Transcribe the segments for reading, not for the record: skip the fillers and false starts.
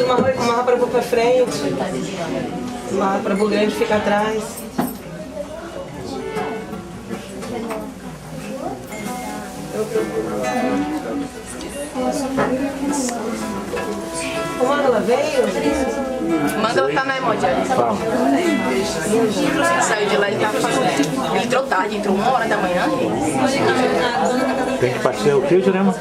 Amarra para pra frente. Amarra para o grande, fica atrás. O Mangala veio? O Mangala tá na emoji. Ele saiu de lá, ele tava fazendo. Ele entrou tarde, entrou 1h da manhã. Tem que partir o que, Jurema?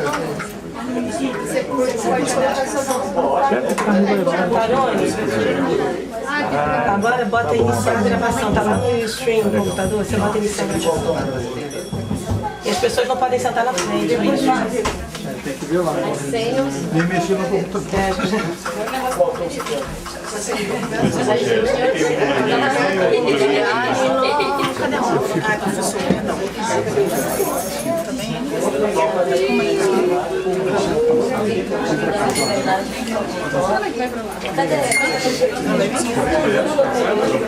Agora bota iniciar a gravação, tá lá no stream no computador, você bota iniciar a gravação. E as pessoas não podem sentar na frente, é isso. Tem que ver lá. Nem mexer no computador. Ai, professor, perdão.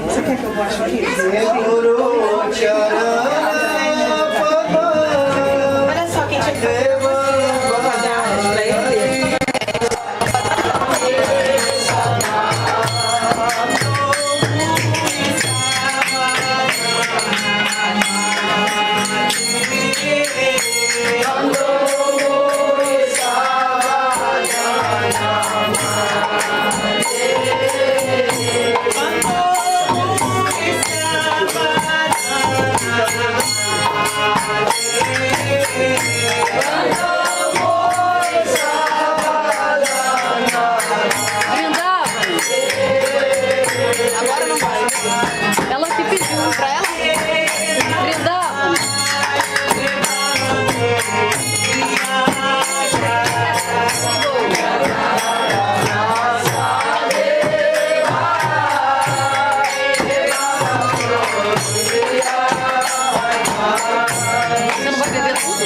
Você quer que eu bote aqui? Olha só quem tinha que fazer. Vou fazer a pra ele. Agora não vai. Ela que pediu pra ela. Brindava. Você não vai beber tudo?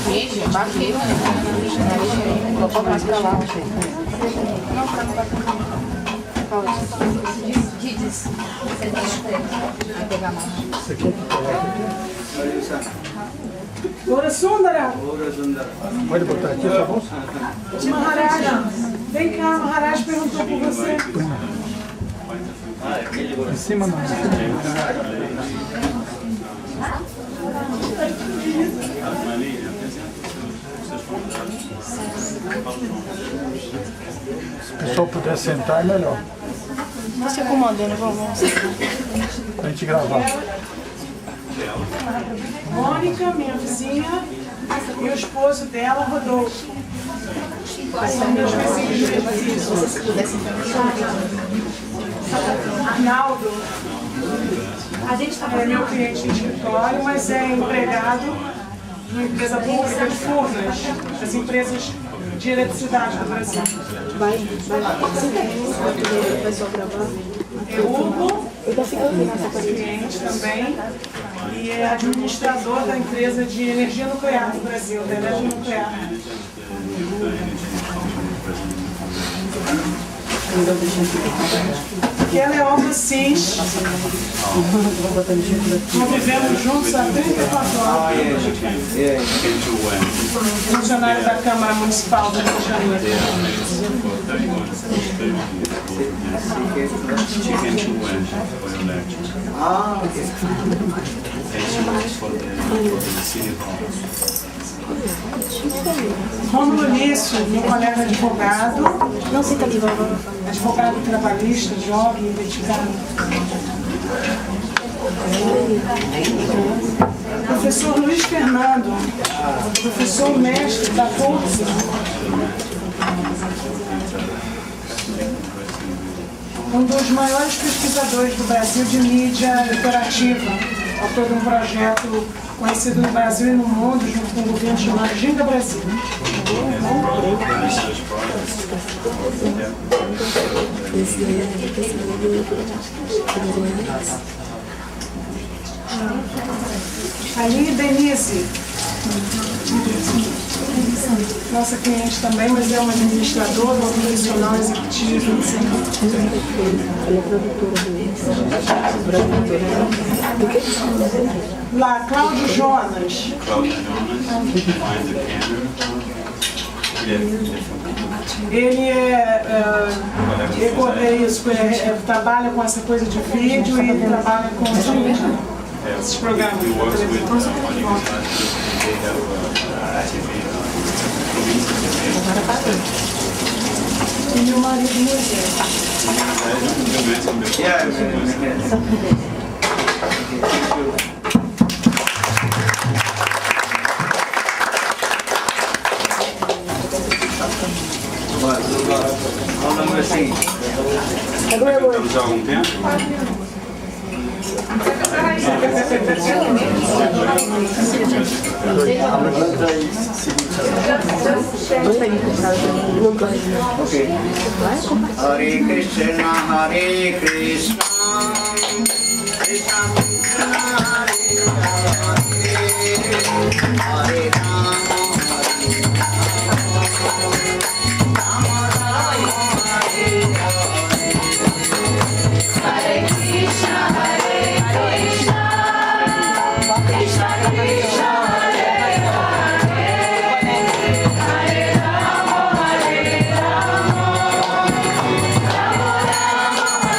Beijo, baquei. Vou colocar mais pra lá. Não, pra não bater. Diz. Vai pegar a mão. Ora Sundara, Pode botar aqui, tá bom? Maharaj, vem cá, Maharaj perguntou por você. Em cima não. Se o pessoal puder sentar, é melhor. Tá se acomodando, vamos. Pra gente gravar. Mônica, minha vizinha, e o esposo dela, Rodolfo. São meus vizinhos. Arnaldo é meu cliente de escritório, mas é empregado de uma empresa pública de Furnas, das empresas de eletricidade do Brasil. Vai só gravar. É Hugo, cliente também, e é administrador da empresa de energia nuclear do Brasil, da Eletronuclear. E ela é homem cis. Convivemos juntos há 34 anos. Funcionário da Câmara Municipal do Rio de Janeiro. Rômulo Lício, meu colega advogado. Não, senta ali, vai. Advogado trabalhista, jovem, investigado. Professor Luiz Fernando, professor mestre da PUC. Um dos maiores pesquisadores do Brasil de mídia interativa, autor de um projeto conhecido no Brasil e no mundo, junto com o governo chamado Ginga Brasil. Ali, Denise, nossa cliente também, mas é uma administradora, uma profissional executiva. Ela é produtora do Lá, Cláudio Jonas. Ele trabalha com essa coisa de vídeo e trabalha com esses programas de televisão. E meu marido Estamos há algum tempo? Hare Krishna, Hare Krishna, Krishna Krishna, Hare Hare, Hare Rama, Hare Krishna, Hare Krishna, Krishna Krishna, Hare Hare, Hare Rama, Hare Rama, Rama Rama,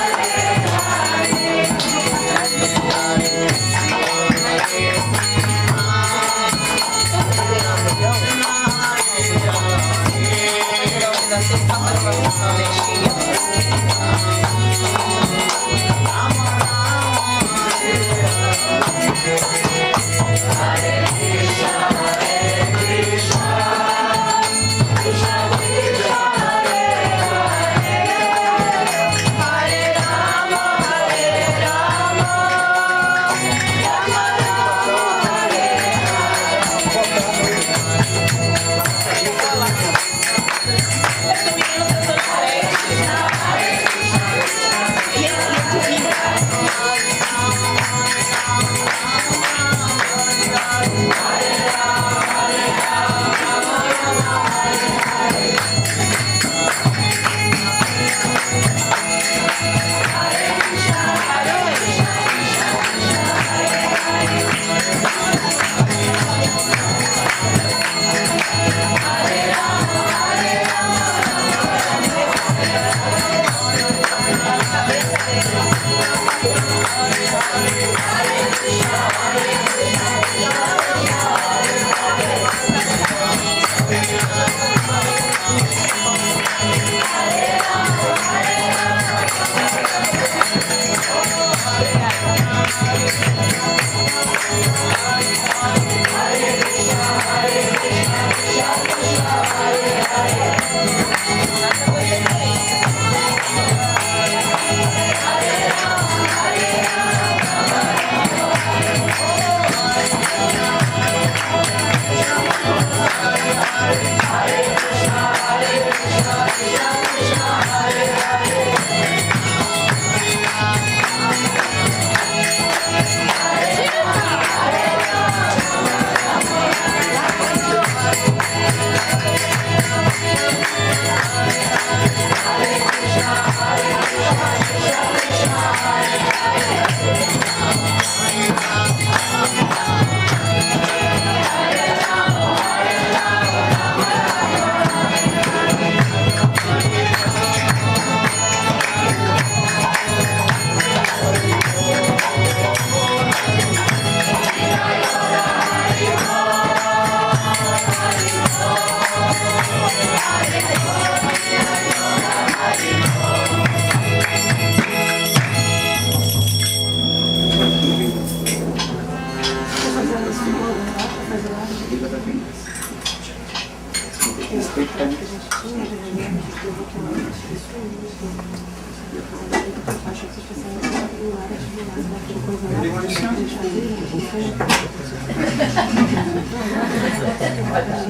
Hare Krishna.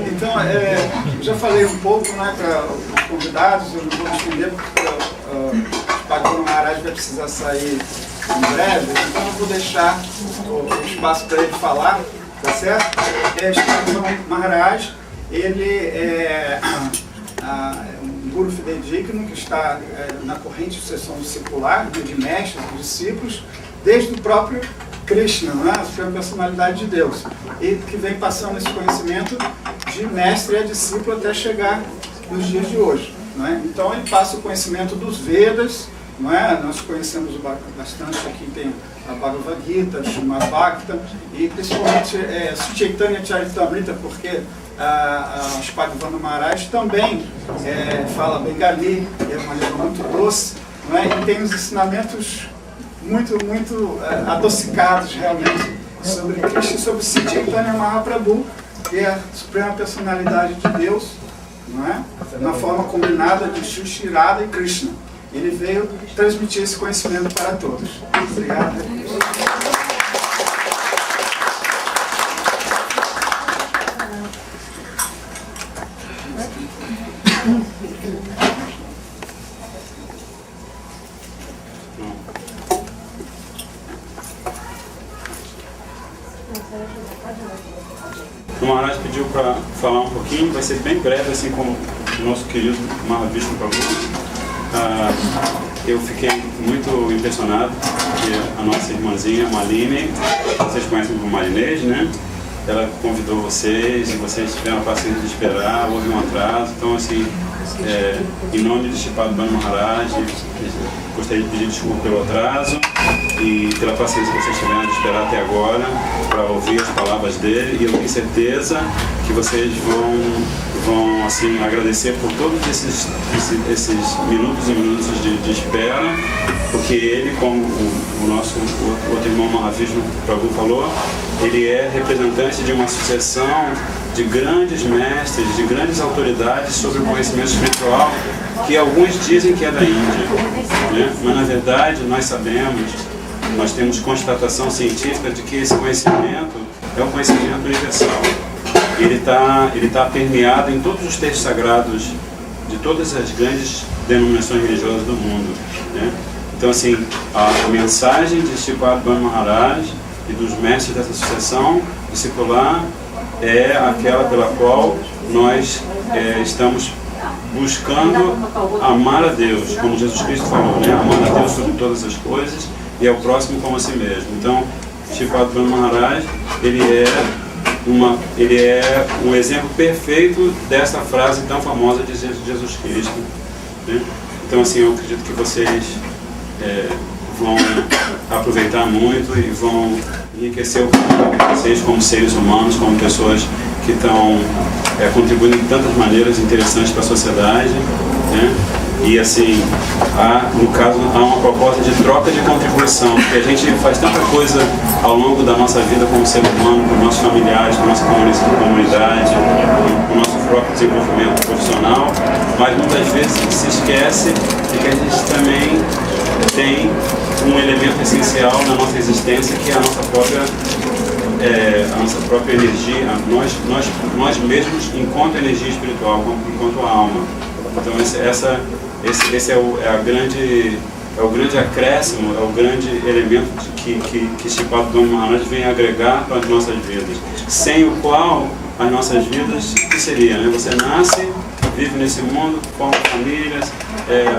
Então, já falei um pouco, né, para os convidados, eu não vou estender porque o Padre Maharaj vai precisar sair em breve, então eu vou deixar o espaço para ele falar, tá certo? O Padre Maharaj, ele é um guru fidedigno que está na corrente de sucessão discipular, de mestres e discípulos, desde o próprio Krishna, né, a Suprema Personalidade de Deus, e que vem passando esse conhecimento de mestre a discípulo até chegar nos dias de hoje. Não é? Então ele passa o conhecimento dos Vedas, não é? Nós conhecemos bastante, aqui tem a Bhagavad Gita, a Srimad Bhagavatam, e principalmente Chaitanya Charitamrita, porque o Bhagavata Maharaj também fala bengali, é uma língua muito doce, não é? E tem os ensinamentos muito adocicados realmente sobre Krishna e sobre Chaitanya Mahaprabhu, que é a Suprema Personalidade de Deus, não é? Na forma combinada de Shri-Radha e Krishna. Ele veio transmitir esse conhecimento para todos. Obrigado. O Maharaj pediu para falar um pouquinho, vai ser bem breve, assim como o nosso querido Mahavishnu Prabhu. Eu fiquei muito impressionado que a nossa irmãzinha Malini, vocês conhecem como Marinês, né? Ela convidou vocês e vocês tiveram a paciência de esperar, houve um atraso. Então, assim, em nome do Sripad Bhanu Maharaj, gostaria de pedir desculpa pelo atraso e pela paciência que vocês tiveram de esperar até agora para ouvir as palavras dele, e eu tenho certeza que vocês vão assim, agradecer por todos esses minutos e minutos de espera, porque ele, como o nosso outro irmão Mahavishnu Prabhu falou, ele é representante de uma sucessão de grandes mestres, de grandes autoridades sobre o conhecimento espiritual, que alguns dizem que é da Índia, né? Mas na verdade nós sabemos, nós temos constatação científica de que esse conhecimento é um conhecimento universal. Ele tá permeado em todos os textos sagrados de todas as grandes denominações religiosas do mundo, né? Então, assim, a mensagem de Sripad Bhanu Maharaj e dos mestres dessa sucessão discipular é aquela pela qual nós estamos buscando amar a Deus, como Jesus Cristo falou, né? Amar a Deus sobre todas as coisas e ao próximo como a si mesmo. Então, Sripad Bhanu Maharaj, ele é um exemplo perfeito dessa frase tão famosa de Jesus Cristo, né? Então, assim, eu acredito que vocês vão aproveitar muito e vão enriquecer o caminho de vocês como seres humanos, como pessoas que estão contribuindo de tantas maneiras interessantes para a sociedade, né? E assim, no caso, há uma proposta de troca de contribuição, porque a gente faz tanta coisa ao longo da nossa vida como ser humano, com nossos familiares, com nossa comunidade, com o nosso próprio desenvolvimento profissional, mas muitas vezes se esquece de que a gente também tem um elemento essencial na nossa existência, que é a nossa própria energia, nós mesmos enquanto energia espiritual, enquanto alma. Então esse é o grande acréscimo, é o grande elemento que Sripad Bhanu Maharaj vem agregar para as nossas vidas, sem o qual as nossas vidas, o que seria, né? Você nasce, vive nesse mundo, forma famílias,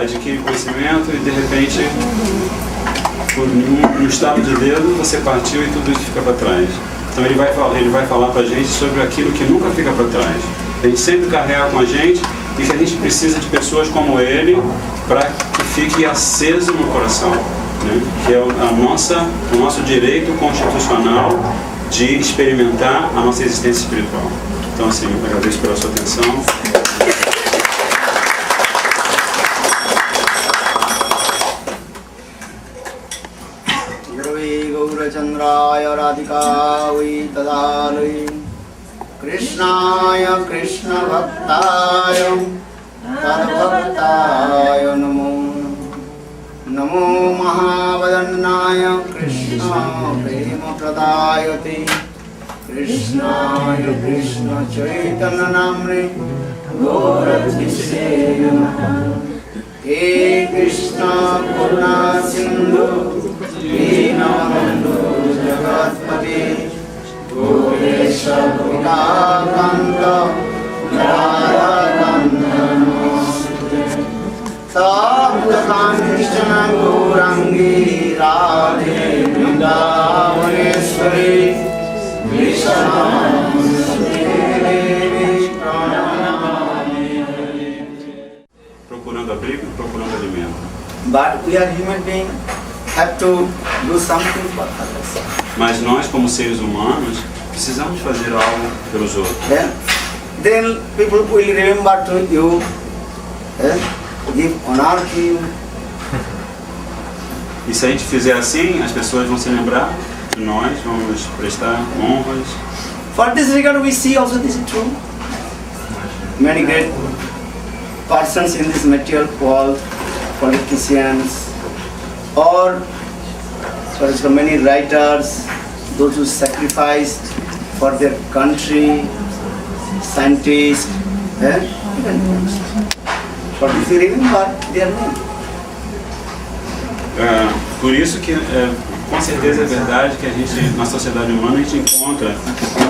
adquire conhecimento e de repente, no estado de dedo, você partiu e tudo isso fica para trás. Então ele vai falar para a gente sobre aquilo que nunca fica para trás. A gente sempre carrega com a gente e que a gente precisa de pessoas como ele para que fique aceso no coração, né? Que é o nosso direito constitucional de experimentar a nossa existência espiritual. Então, assim, eu agradeço pela sua atenção. Chandraya Radhika Tadalai Krishnaya Krishna Bhaktaya Tadbhaktaya Namo Namo Mahavadannaya Krishna Prema Pradayate Krishnaya Krishna Chaitanya Namne Gaurabhise Namaha He Krishna Karuna Sindhu Deenabandhu Jagatpate Gauresa Vikakanta Radhakanta Namaste Sabda Kanishana Gaurangi Radhe Vrindavaneshwari Krishna Devi Pranamami. Procurando abrigo, procurando alimento. But we are human beings, have to do something for others. Mas nós, como seres humanos, precisamos fazer algo pelos outros. Then people will remember to you, give honor to you. E se a gente fizer assim, as pessoas vão se lembrar de nós, vão nos prestar honras. For this regard, we see also this is true. Many great persons in this material world, politicians, or for example, many writers, those who sacrificed for their country, scientists, for this you remember their name. Por isso que com certeza é verdade que a gente, na sociedade humana, a gente encontra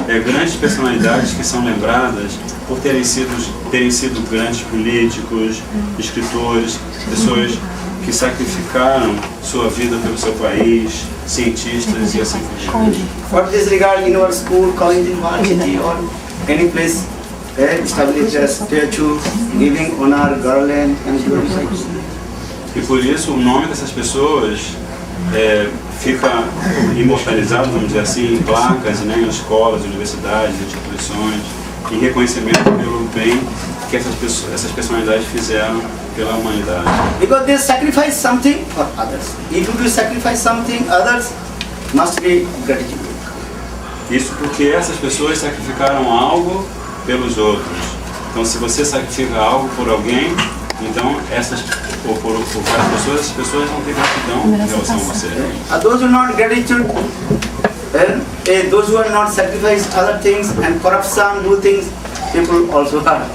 grandes personalidades que são lembradas por terem sido grandes políticos, escritores, pessoas que sacrificaram sua vida pelo seu país, cientistas e assim por diante. For this regard, in our school, college, university, or any place, establish a statue, giving honor, garland, and glorification. E por isso o nome dessas pessoas fica imortalizado, vamos dizer assim, em placas, né, em escolas, universidades, instituições, em reconhecimento pelo bem que essas personalidades fizeram pela humanidade. Because they sacrifice something for others. If you sacrifice something, others must be gratitude. Isso porque essas pessoas sacrificaram algo pelos outros. Então, se você sacrifica algo por alguém, então ou por várias pessoas, essas pessoas vão ter gratidão em relação a você. Those who not gratitude, those who are not sacrifice other things and corruption, do things, people also are.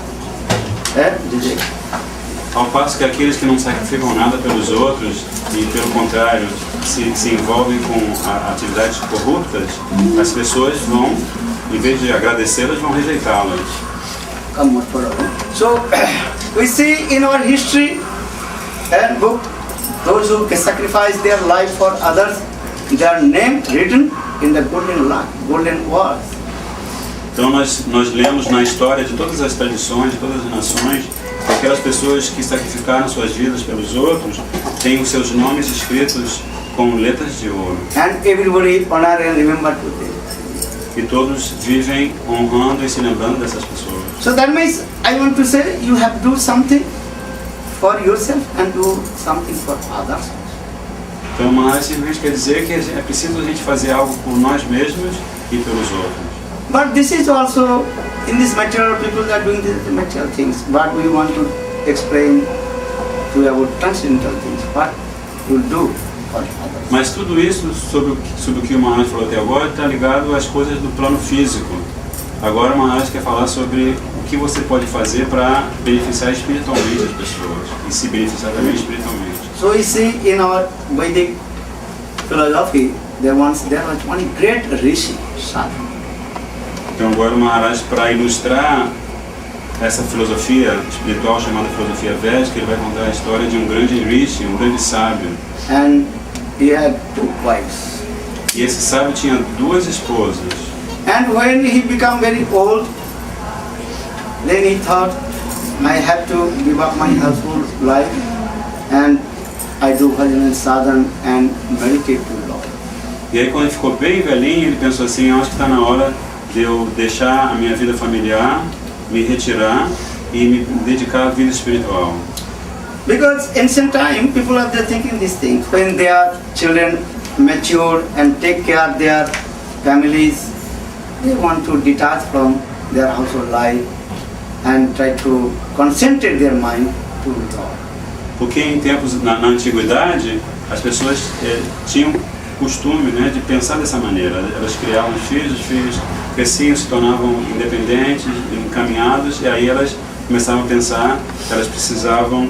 Ao passo que aqueles que não sacrificam nada pelos outros e, pelo contrário, se envolvem com atividades corruptas, as pessoas vão, em vez de agradecê-las, vão rejeitá-las. So, we see in our history and book, those who sacrifice their life for others, their name written in the golden words. Então nós lemos na história de todas as tradições, de todas as nações, que aquelas pessoas que sacrificaram suas vidas pelos outros têm os seus nomes escritos com letras de ouro. And everybody honor and remember to them. E todos vivem honrando e se lembrando dessas pessoas. So that means I want to say you have to do something for yourself and do something for others. Então, mas simplesmente quer dizer que é preciso a gente fazer algo por nós mesmos e pelos outros. But this is also in this material people are doing the material things. But we want to explain to about transcendental things. What you do for others. Mas tudo isso sobre o que o Maharaj falou até agora está ligado às coisas do plano físico. Agora o Maharaj quer falar sobre o que você pode fazer para beneficiar espiritualmente as pessoas e se beneficiar também espiritualmente. So we see in our Vedic philosophy, there was one great rishi, sadhu. Então agora o Maharaj, para ilustrar essa filosofia espiritual chamada filosofia védica, ele vai contar a história de um grande rishi, um grande sábio. And he had 2 wives. E esse sábio tinha 2 esposas. And when he became very old, then he thought, I have to give up my household life and I do bhajan and sadhana and meditate to Lord. E aí quando ele ficou bem velhinho, ele pensou assim, acho que está na hora de eu deixar a minha vida familiar, me retirar e me dedicar à vida espiritual. Because ancient time, people are there thinking these things. When their children mature and take care of their families, they want to detach from their household life and try to concentrate their mind to God. Porque em tempos, na antiguidade, as pessoas tinham costume, né, de pensar dessa maneira. Elas criavam os filhos cresciam, se tornavam independentes, encaminhados, e aí elas começavam a pensar que elas precisavam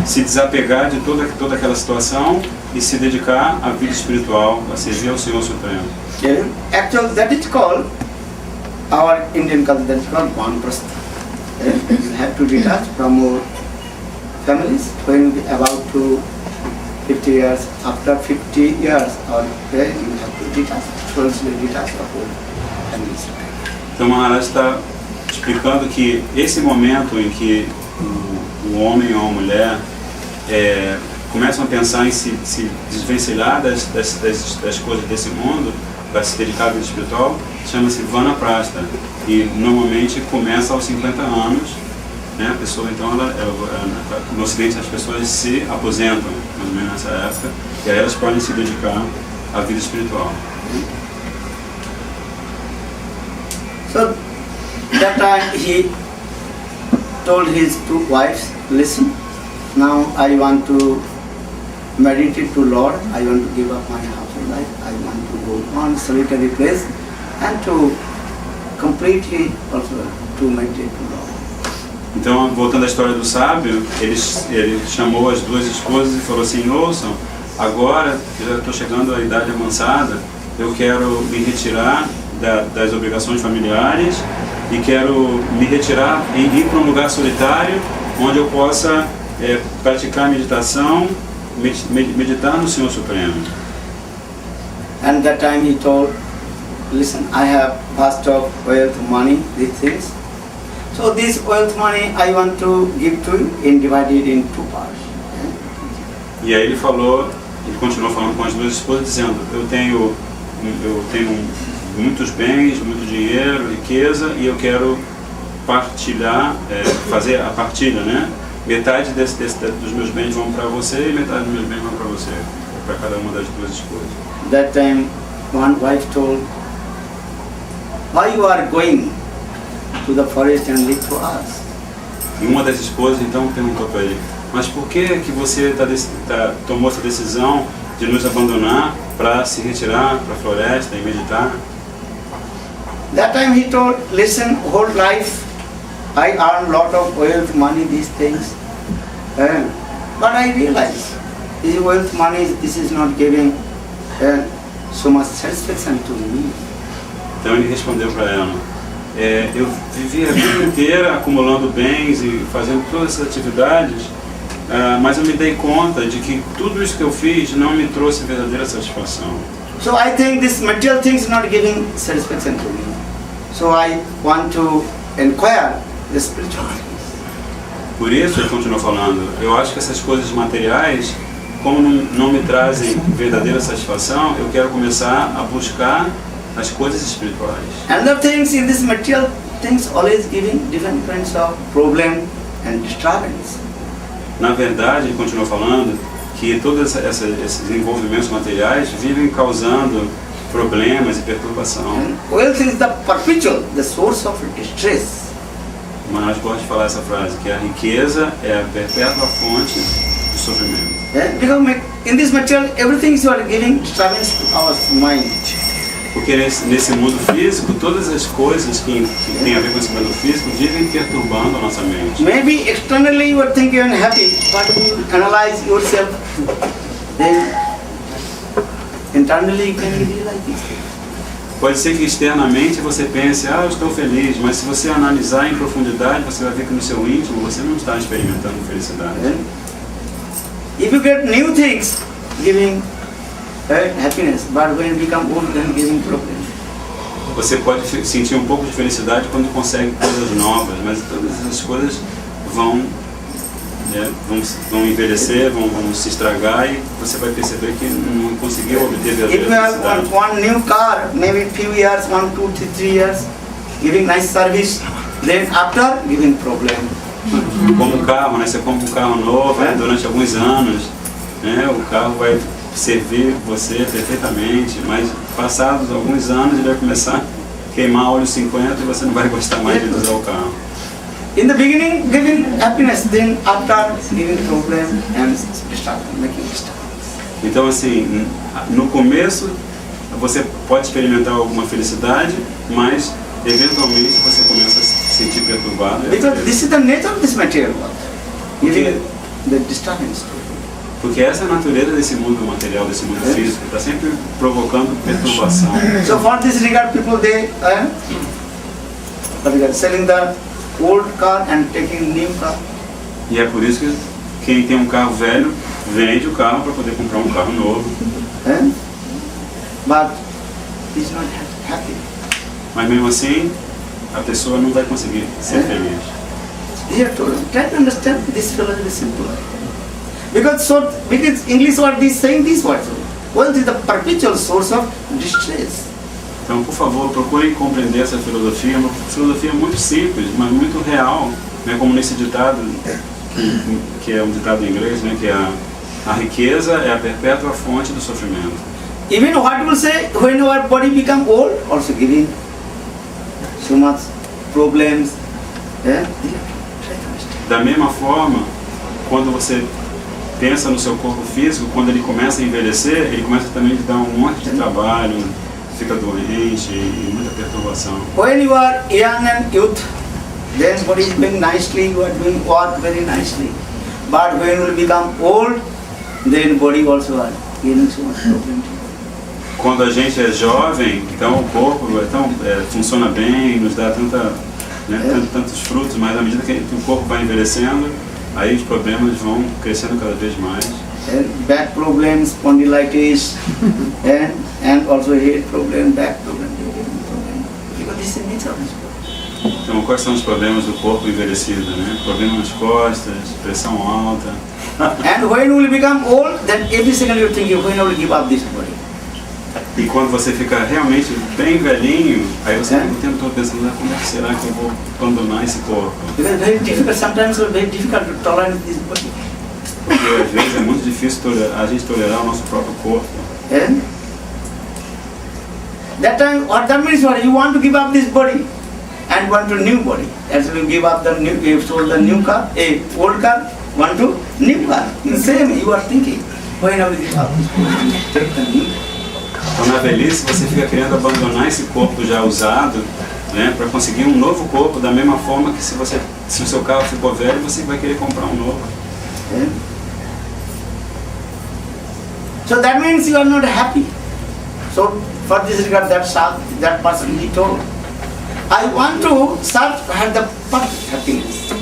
se desapegar de toda aquela situação e se dedicar à vida espiritual, a servir ao Senhor Supremo. Yeah. Actually, that is called, our Indian culture, that is called Vanprastha. You have to detach from your families when about to 50 years, after 50 years, or you have to detach, totally detach from your families. Então, Maharaj está explicando que esse momento em que o homem ou a mulher começam a pensar em se desvencilhar das coisas desse mundo, para se dedicar à vida espiritual, chama-se Vanaprastha. E normalmente começa aos 50 anos, né? A pessoa, então, no Ocidente as pessoas se aposentam, mais ou menos nessa época, e aí elas podem se dedicar à vida espiritual. So, that time he told his two wives, listen, now I want to meditate to Lord, I want to give up my household life, I want to go on solitary place and to completely also to meditate to Lord. Então, voltando à história do sábio, ele chamou as duas esposas e falou assim: ouçam, agora que eu já estou chegando à idade avançada, eu quero me retirar das obrigações familiares e quero me retirar e ir para um lugar solitário onde eu possa praticar meditação, meditar no Senhor Supremo. And that time he told, listen, I have vast of wealth, money, these things. So this wealth money I want to give to you and divided in two parts. E aí ele continuou falando com as duas esposas, dizendo: eu tenho muitos bens, muito dinheiro, riqueza, e eu quero partilhar, fazer a partilha, né? Metade dos meus bens vão para você e metade dos meus bens vão para você, para cada uma das duas esposas. That time one wife told, why you are going to the forest and leave to us? E uma das esposas então perguntou para ele: mas por que você tomou essa decisão de nos abandonar para se retirar para a floresta e meditar? That time he told, listen, whole life I earn lot of wealth, money, these things, but I realize this wealth, money, this is not giving so much satisfaction to me. Então ele respondeu para ela: eu vivi a vida inteira acumulando bens e fazendo todas essas atividades, mas eu me dei conta de que tudo isso que eu fiz não me trouxe verdadeira satisfação. So I think this material thing is not giving satisfaction to me. So I want to inquire the spiritual things. Por isso, ele continuou falando, eu acho que essas coisas materiais, como não me trazem verdadeira satisfação, eu quero começar a buscar as coisas espirituais. Another things in this material things always giving different kinds of problem and disturbance. Na verdade, ele continuou falando que todos esses envolvimentos materiais vivem causando problemas e perturbação. And wealth is the perpetual, the source of distress. Mas nós podemos falar essa frase, que a riqueza é a perpétua fonte do sofrimento. Because in this material everything is giving disturbance to our mind. Porque nesse mundo físico, todas as coisas que têm a ver com esse mundo físico vivem perturbando a nossa mente. Maybe externally you are thinking and happy, but you analyze yourself, then internally you can realize this. Pode ser que externamente você pense, eu estou feliz, mas se você analisar em profundidade, você vai ver que no seu íntimo você não está experimentando felicidade. If you get new things, giving happiness, but when you become old, then giving problems. Você pode sentir um pouco de felicidade quando consegue coisas novas, mas todas essas coisas vão envelhecer, vão se estragar e você vai perceber que não conseguiu obter verdadeira If you have felicidade. one new car, maybe few years, 1, 2, 3 years, giving nice service, then after giving problem. Como um carro, né? Você compra um carro novo, né? Durante alguns anos, né? O carro vai servir você perfeitamente, mas passados alguns anos ele vai começar queimar óleo 50 e você não vai gostar mais de usar o carro. In the beginning, giving happiness, then after giving problem and making disturbance. Então, assim, no começo você pode experimentar alguma felicidade, mas eventualmente você começa a se sentir perturbado. Because this is the nature of this material world. Giving the disturbance. Porque essa é a natureza desse mundo material, desse mundo físico, está sempre provocando perturbação. So for this regard, people they selling the old car and taking new car. E é por isso que quem tem um carro velho vende o carro para poder comprar um carro novo. But he's not happy. Mas mesmo assim, a pessoa não vai conseguir ser feliz. Here to try to understand this philosophy is simple. Because English word is saying this word. Wealth is the perpetual source of distress. Então, por favor, procurem compreender essa filosofia. É uma filosofia muito simples, mas muito real, né? Como nesse ditado, que é um ditado em inglês, né? Que a riqueza é a perpétua fonte do sofrimento. Even what will say when our body become old, also giving so much problems. Da mesma forma, quando você pensa no seu corpo físico, quando ele começa a envelhecer, ele começa também a te dar um monte de trabalho, fica doente e muita perturbação. When you are young and youth, then body is doing nicely, you are doing work very nicely. But when you become old, then body also are giving so much problem. Quando a gente é jovem, então o corpo funciona bem, nos dá tantos frutos, mas à medida que o corpo vai envelhecendo, aí os problemas vão crescendo cada vez mais. Back problems, spondylitis, and also head problem, back problem, because this is nature of this body. Então, quais são os problemas do corpo envelhecido, né? Problema nas costas, pressão alta. And when you will become old, then every second you think, when I will give up this body. E quando você fica realmente bem velhinho, aí você fica o tempo todo pensando, como é que será que eu vou abandonar esse corpo? Because very difficult, sometimes it's very difficult to tolerate this body. Porque às vezes é muito difícil a gente tolerar o nosso próprio corpo. And that time, what that means, what you want to give up this body and want to new body. As you give up the new, you sold the new car, old car, want to new car. The same, you are thinking, when I will give up this body, take the new. Então, na velhice, você fica querendo abandonar esse corpo já usado, né, para conseguir um novo corpo, da mesma forma que se o seu carro ficou velho, você vai querer comprar um novo. So that means you are not happy. So for this regard, that person he told, I want to search for the perfect happiness.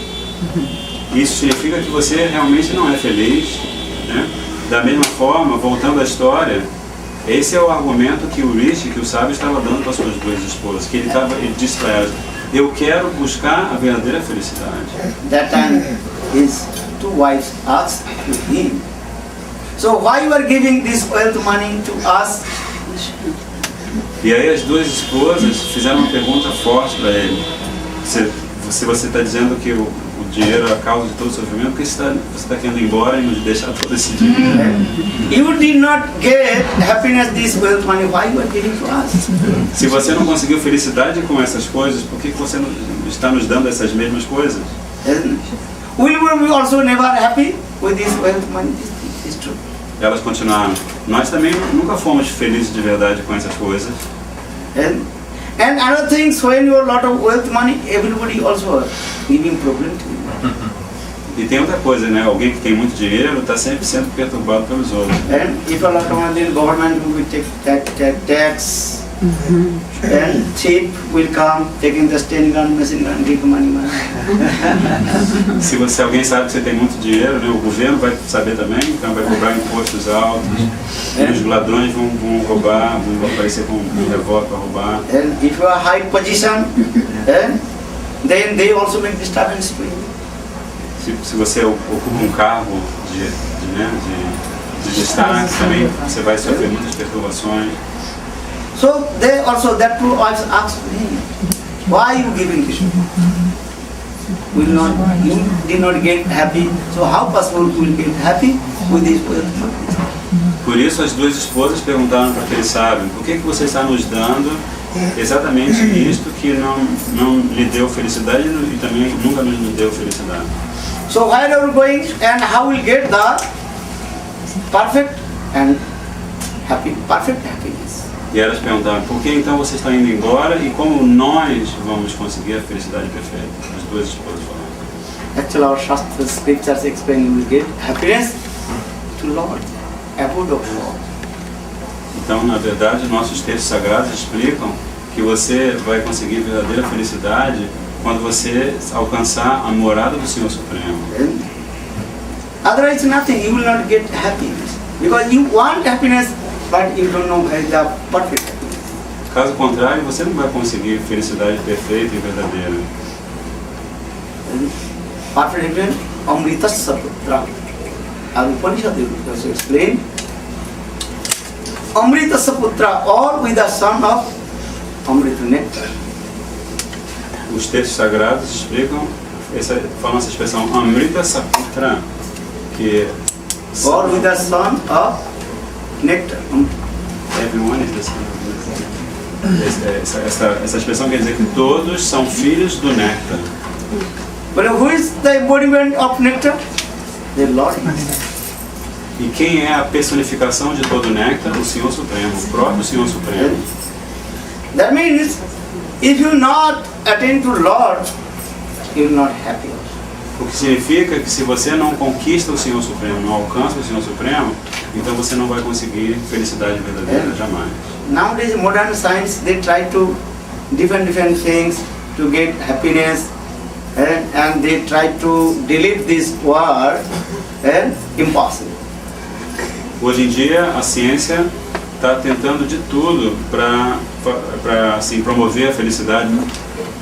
Isso significa que você realmente não é feliz, né? Da mesma forma, voltando à história, esse é o argumento que o Rishi, que o sábio, estava dando para suas duas esposas, que ele disse para elas, eu quero buscar a verdadeira felicidade. That time his two wives asked to him, so why you are giving this wealth money to us? E aí as duas esposas fizeram uma pergunta forte para ele. Se você está dizendo que o dinheiro é a causa de todo o sofrimento, por que você está querendo ir embora e nos deixar todo esse dinheiro? You did not get happiness this wealth money, why you are giving to us? Se você não conseguiu felicidade com essas coisas, por que você não está nos dando essas mesmas coisas? We were also never happy with this wealth money, this is true. Elas continuaram, nós também nunca fomos felizes de verdade com essas coisas. And other things, when you have a lot of wealth money, everybody also giving problem to you. E tem outra coisa, né? Alguém que tem muito dinheiro está sempre sendo perturbado pelos outros. And if a lot of money, then government will take tax, and thief will come, taking the stand gun, machine gun, give money. Se alguém sabe que você tem muito dinheiro, né? O governo vai saber também, então vai cobrar impostos altos. E os ladrões vão roubar, vão aparecer com um revólver para roubar. And if you are high position, then they also make disturbance to you. Se você ocupa um cargo de destaque, também você vai sofrer muitas perturbações. So they also, that two wives asked me, why are you giving this? You did not get happy, so how possible you will get happy with this wealth? Por isso as duas esposas perguntaram para aquele sábio, por que você está nos dando exatamente isto que não lhe deu felicidade e também nunca nos deu felicidade. So where are we going and how we get the perfect and perfect happiness? E elas perguntaram, por que então você está indo embora e como nós vamos conseguir a felicidade perfeita? As duas esposas falaram. Actually, our Shastra scriptures explain you will get happiness to Lord, abode of Lord. Então, na verdade, nossos textos sagrados explicam que você vai conseguir verdadeira felicidade quando você alcançar a morada do Senhor Supremo. Otherwise, nothing. You will not get happiness because you want happiness, but you don't know where is the perfect happiness. Caso contrário, você não vai conseguir felicidade perfeita e verdadeira. Perfect happiness, Amritasya Putra. As Upanishad also explain. Amritasya Putra, all with the son of Amrita nectar. Os textos sagrados explicam, falam essa expressão Amrita Saputra, que All with the son of nectar. everyone is the son. Essa expressão quer dizer que todos são filhos do néctar. But who is the embodiment of nectar? The Lord. E quem é a personificação de todo o néctar? O Senhor Supremo, o próprio Senhor Supremo. That means, if you not attain to Lord, you will not happy. O que significa que se você não conquista o Senhor Supremo, não alcança o Senhor Supremo, então você não vai conseguir felicidade verdadeira jamais. Nowadays, modern science, they try to different things to get happiness, and they try to delete this word, impossible. Hoje em dia, a ciência está tentando de tudo para assim, promover a felicidade,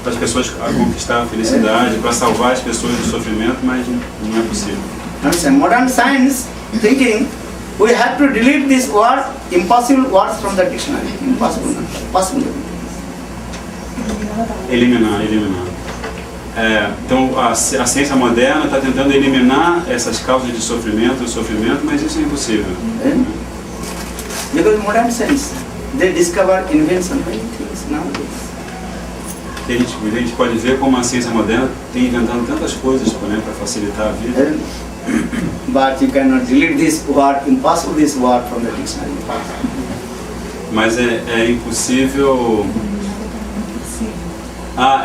para as pessoas a conquistar a felicidade, para salvar as pessoas do sofrimento, mas não é possível. Understand? Modern science thinking we have to delete this word, impossible words from the dictionary. Impossible, possible. Eliminar. Então a ciência moderna está tentando eliminar essas causas de sofrimento, mas isso é impossível. Because modern science, they discover invention many things nowadays. A gente pode ver como a ciência moderna tem inventado tantas coisas, né, para facilitar a vida. But you cannot delete this word, impossible this word from the dictionary. Mas é impossível.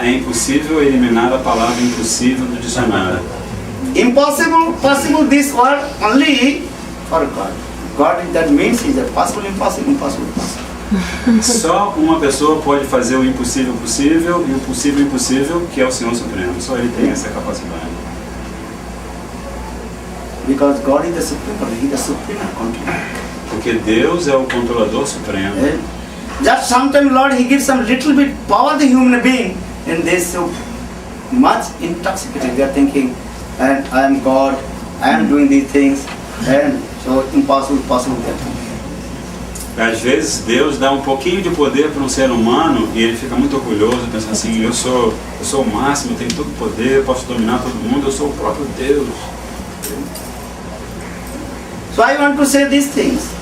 É impossível eliminar a palavra impossível do dicionário. Impossible, possible this word only for God. God, that means is a possible, impossible, impossible, possible. Só uma pessoa pode fazer o impossível possível e o possível impossível, que é o Senhor Supremo. Só Ele tem essa capacidade. Because God is the supreme, He is the supreme controller. Porque Deus é o controlador supremo. Just sometimes Lord, He gives some little bit power to the human being, and they so much intoxicated. They are thinking, and I am God, I am doing these things, and so impossible, possible. Às vezes Deus dá um pouquinho de poder para um ser humano e ele fica muito orgulhoso, pensando assim, eu sou o máximo, eu tenho todo o poder, eu posso dominar todo mundo, eu sou o próprio Deus. So I want to say these things.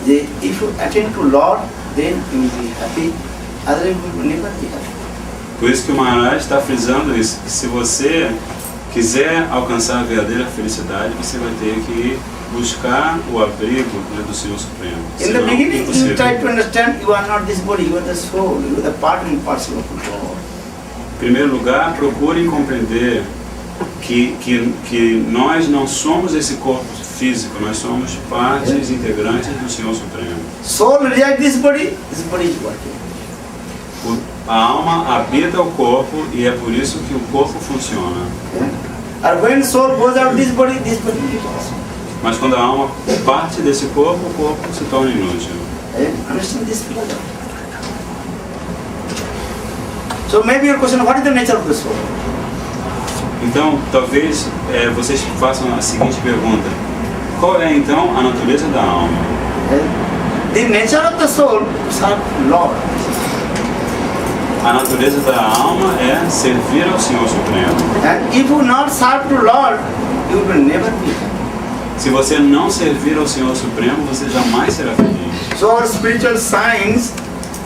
If you attend to Lord, then you will be happy. Otherwise you will never be happy. Por isso que o Maharaj está frisando isso, que se você quiser alcançar a verdadeira felicidade, você vai ter que buscar o abrigo, né, do Senhor Supremo. In the beginning, you try to understand you are not this body, you are the soul, you are the part and parcel of God. Em primeiro lugar, procurem compreender que nós não somos esse corpo físico, nós somos partes integrantes do Senhor Supremo. Soul rejects this body is working. A alma habita o corpo e é por isso que o corpo funciona. And when soul goes out this body is awesome. Mas quando a alma parte desse corpo, o corpo se torna inútil. Understand this? So maybe your question, what is the nature of the soul? Então, talvez vocês façam a seguinte pergunta: qual é então a natureza da alma? The nature of the soul is Lord. A natureza da alma é servir ao Senhor Supremo. And if you not serve to Lord, you will never be happy. Se você não servir ao Senhor Supremo, você jamais será feliz. So our spiritual science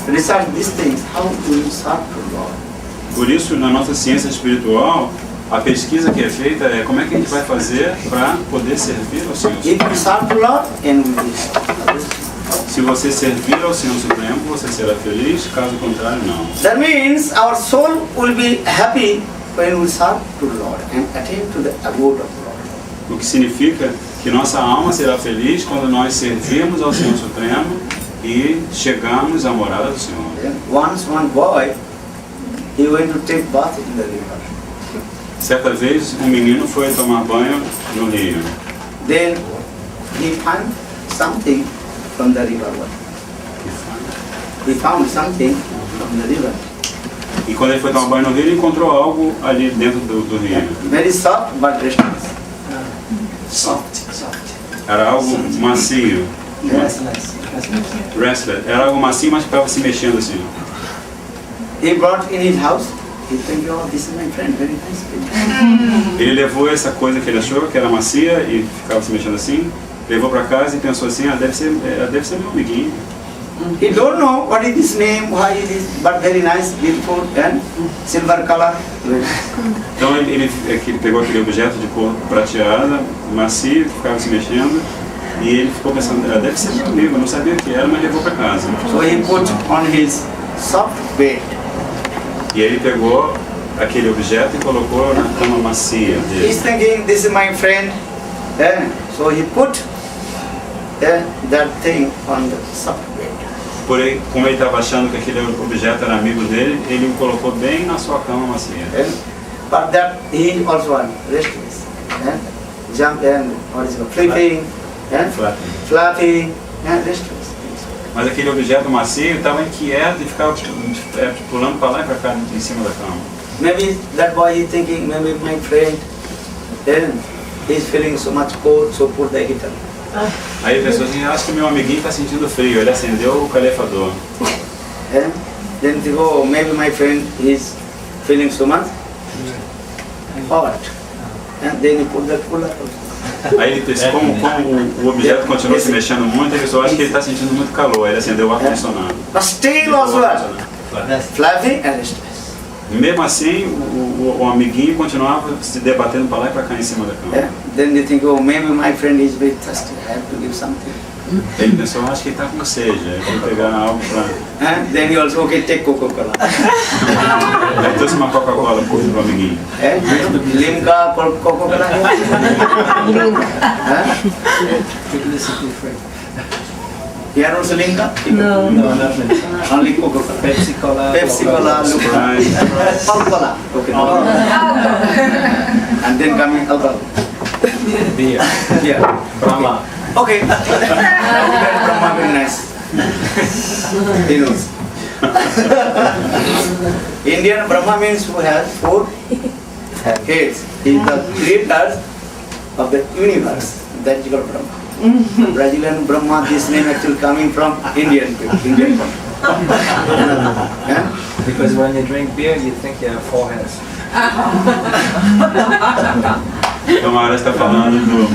research these things, how will you serve to Lord? Por isso, na nossa ciência espiritual, a pesquisa que é feita é como é que a gente vai fazer para poder servir ao Senhor If you Supremo. serve to Lord, and we will. Se você servir ao Senhor Supremo, você será feliz, caso contrário, não. That means our soul will be happy when we serve to Lord and attain to the abode of Lord. O que significa que nossa alma será feliz quando nós servirmos ao Senhor Supremo e chegarmos à morada do Senhor. Then once one boy, he went to take bath in the river. Certa vez, um menino foi tomar banho no rio. Then he found something from the river water. He found something from the river. E quando ele foi tomar banho no rio, ele encontrou algo ali dentro do rio. Very soft but restless. Era algo macio. Restless. Era algo macio, mas ficava se mexendo assim. He brought in his house. He think, oh, this is my friend, very nice friend. Ele levou essa coisa que ele achou que era macia e ficava se mexendo assim, levou para casa e pensou assim, deve ser meu amiguinho. He don't know what is his name, why it is, but very nice, beautiful and silver color. Então ele pegou aquele objeto de cor prateada, macio, que ficava se mexendo, e ele ficou pensando, deve ser meu amigo, eu não sabia o que era, mas levou para casa. So he put on his soft bed. E ele pegou aquele objeto e colocou na cama macia dele. He's thinking, this is my friend. So he put that thing on the soft bed. Porém, como ele estava achando que aquele objeto era amigo dele, ele o colocou bem na sua cama macia. But that he also was restless. Jump and what is it, flipping, flapping, and restless. Mas aquele objeto macio estava inquieto e ficava pulando para lá e para cá em cima da cama. Maybe that boy is thinking, maybe my friend, he's feeling so much cold, so put the heater. Aí a pessoa assim, acho que meu amiguinho está sentindo frio, ele acendeu o calefador. Then they go, oh, maybe my friend is feeling so much hot. And then he put the cooler also. Aí ele pensou, como o objeto continuou se mexendo muito, ele só acha que ele está sentindo muito calor, aí ele acendeu o ar-condicionado. But still also flapping and restless. Mesmo assim, o amiguinho continuava se debatendo para lá e para cá em cima da cama. Then they think, oh, maybe my friend is very thirsty, I have to give something. Ele pensou, acho que ele está com sede, eu vou pegar algo para... Then he also, okay, take Coca-Cola. Aí trouxe uma Coca-Cola para o amiguinho. Limca, Coca-Cola. Here also Limca? No. Only Coca-Cola. Pepsi Cola, Coca-Cola. Okay. And then coming alcohol. Beer. Yeah. Brahma. Okay. Brahma, very nice. He knows. Indian Brahma means who has 4 heads. He is the creator of the universe. That's called Brahma. Brazilian Brahma, this name actually coming from Indian people. Because when you drink beer, you think you have 4 heads. Então Maharaj está fazendo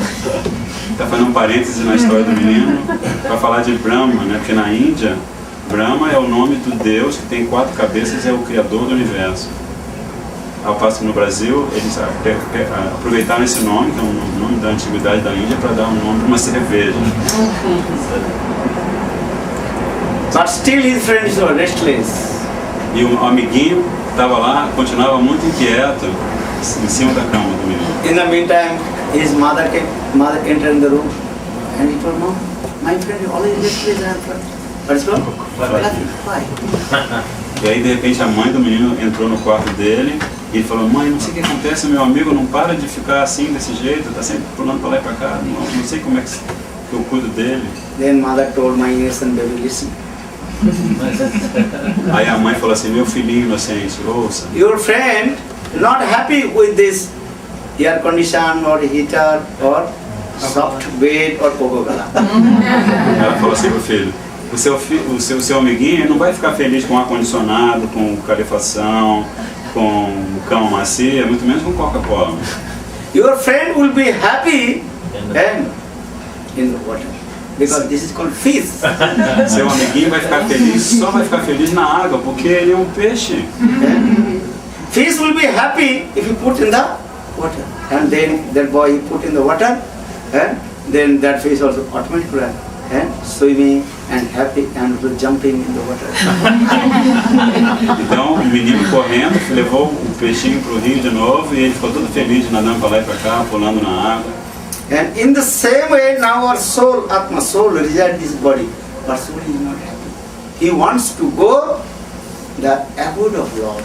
um parêntese na história do menino para falar de Brahma, né? Porque na Índia, Brahma é o nome do Deus que tem 4 cabeças e é o criador do universo. Ao passo que no Brasil, eles aproveitaram esse nome, que é um nome da antiguidade da Índia, para dar um nome para uma cerveja. But still his friends were restless. E o amiguinho estava lá, continuava muito inquieto em cima da cama do menino. In the meantime, his mother entered the room and he told, Mom, my friend is always restless. What is wrong? Why? E aí, de repente, a mãe do menino entrou no quarto dele e ele falou, mãe, não sei o que acontece, meu amigo não para de ficar assim, desse jeito, está sempre pulando para lá e para cá, não sei como é que eu cuido dele. Then mother told my innocent baby, listen. Aí a mãe falou assim, meu filhinho inocente, ouça. Your friend not happy with this air condition or heater or soft bed or Coca-Cola. Ela falou assim pro filho, o seu amiguinho não vai ficar feliz com ar-condicionado, com calefação, com cama macia, muito menos com Coca-Cola. Your friend will be happy and in the water. because this is called fish. Seu amiguinho vai ficar feliz, só vai ficar feliz na água, porque ele é um peixe. Fish will be happy if you put in the water. And then that boy you put in the water, and then that fish also automatically swimming and happy and jumping in the water. Então o menino correndo levou o peixinho para o rio de novo e ele ficou todo feliz nadando para lá e para cá, pulando na água. And in the same way now our soul, Atma, soul resides in this body, but soul is not happy. He wants to go the abode of Lord.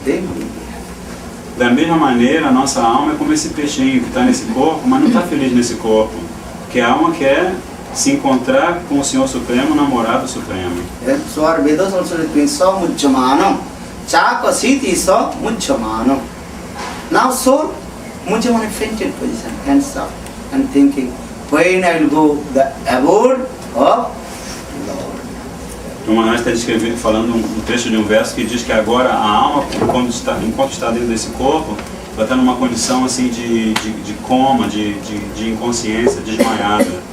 Then he will be happy. Da mesma maneira, a nossa alma é como esse peixinho que está nesse corpo, mas não está feliz nesse corpo. Porque a alma quer se encontrar com o Senhor Supremo, o namorado supremo. So our Vedas also between sa mujjamanam, chakasiti sa mujjamanam. Now soul, mujjamana fainted position, hands up and thinking, when I will go the abode of Lord. O Maharaj está descrevendo, falando um trecho de um verso que diz que agora a alma, enquanto está dentro desse corpo, vai estar numa condição assim de coma, de inconsciência, desmaiada.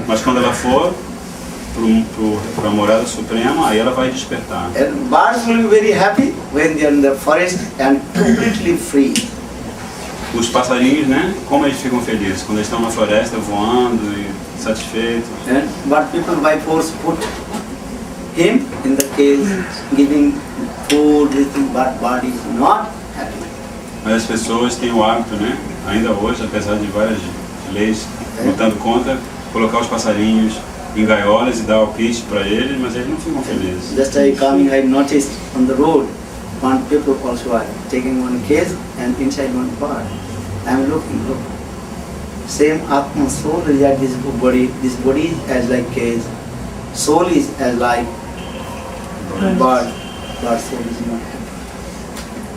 Mas quando ela for para a morada suprema, aí ela vai despertar. And birds will be very happy when they are in the forest and completely free. Os passarinhos, né? Como eles ficam felizes quando eles estão na floresta voando e satisfeitos. But people by force put him in the cage, giving food, but body is not happy. Mas as pessoas têm o hábito, né? Ainda hoje, apesar de várias leis lutando contra, colocar os passarinhos em gaiolas e dar alpiste para eles, mas eles não ficam felizes. Just I coming, I noticed on the road, one people also are taking one cage and inside one bird. I am looking, look. Same Atma soul is at this body. This body is as like cage. Soul is as like bird. But soul is not happy.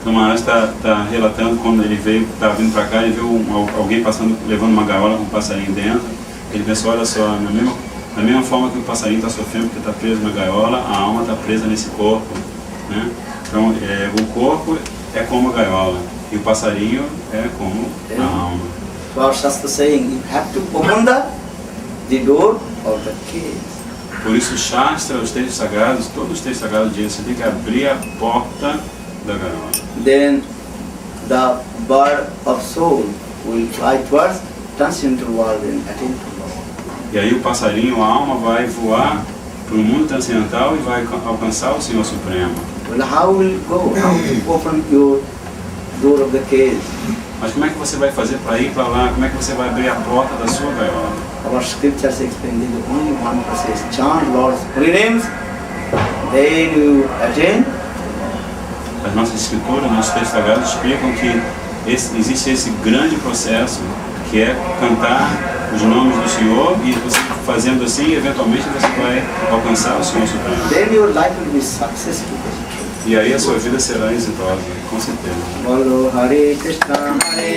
O Maharaj está relatando quando ele veio, estava vindo para cá e viu alguém passando, levando uma gaiola com um passarinho dentro. Ele pensou, olha só, da mesma forma que o passarinho está sofrendo porque está preso na gaiola, a alma está presa nesse corpo, né? Então, o corpo é como a gaiola e o passarinho é como a alma. So our Shastra saying, you have to open the door of the cage. Por isso, o Shastra, os textos sagrados, todos os textos sagrados dizem, você tem que abrir a porta da gaiola. Then the bird of soul will fly towards transcendental world and attain to Lord. E aí o passarinho, a alma, vai voar para o mundo transcendental e vai alcançar o Senhor Supremo. Well, how will you go? How to open your door of the cage? Mas como é que você vai fazer para ir para lá? Como é que você vai abrir a porta da sua gaiola? Our scriptures explain that only one process. Chant Lord's holy names, then you attain. As nossas escrituras, nossos textos sagrados explicam que existe esse grande processo que é cantar os nomes do Senhor e você fazendo assim, eventualmente você vai alcançar o Senhor Supremo. Then your life will be successful. E aí a sua vida será exitosa, com certeza. Bolo Hare Krishna, Hare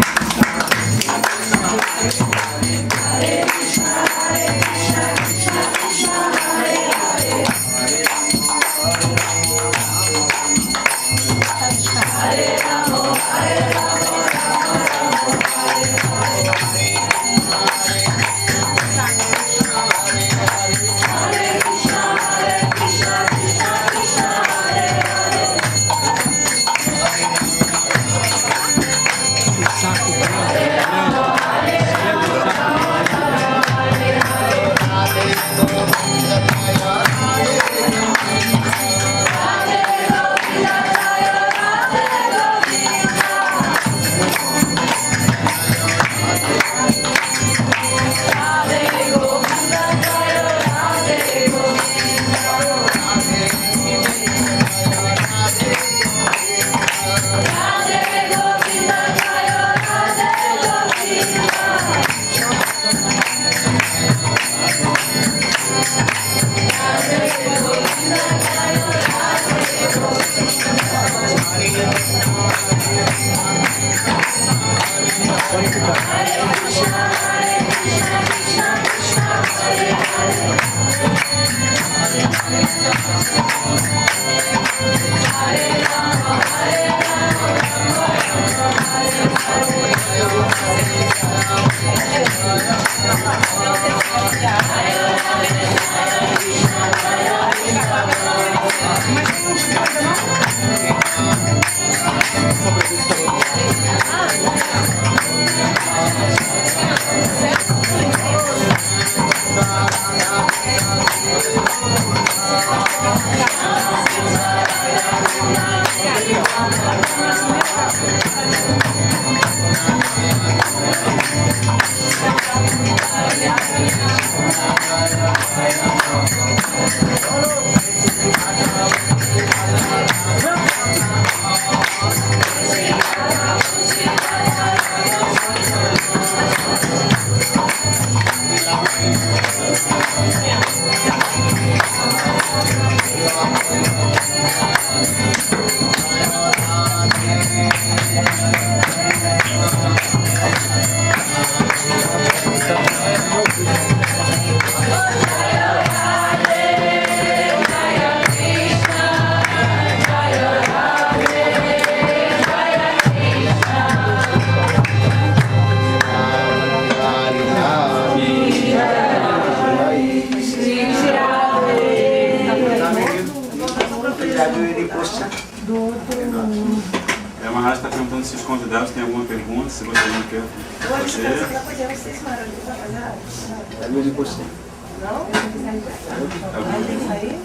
do outro. A Maharaj está perguntando se os convidados têm alguma pergunta, se você não quer fazer. That will be question. Não? Vai ter que sair?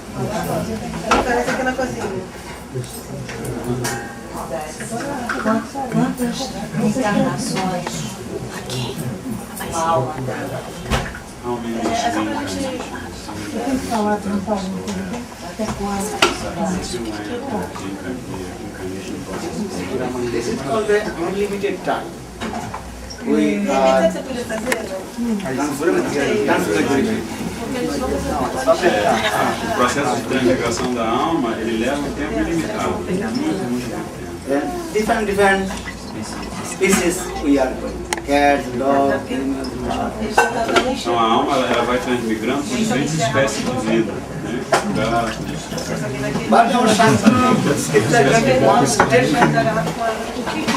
Parece aqui na cozinha. Quantas encarnações aqui? Alma. How many reincarnations? Tem que falar, tem que falar. Até quando? This is called the unlimited time. We Sabe o que você podia fazer? O processo de transmigração da alma, ele leva um tempo ilimitado. Muito tempo. different species we are going. Cats, dogs, animals, Então a alma ela vai transmigrando por diferentes espécies de vida, né? Gatos. but our scripture wants to tell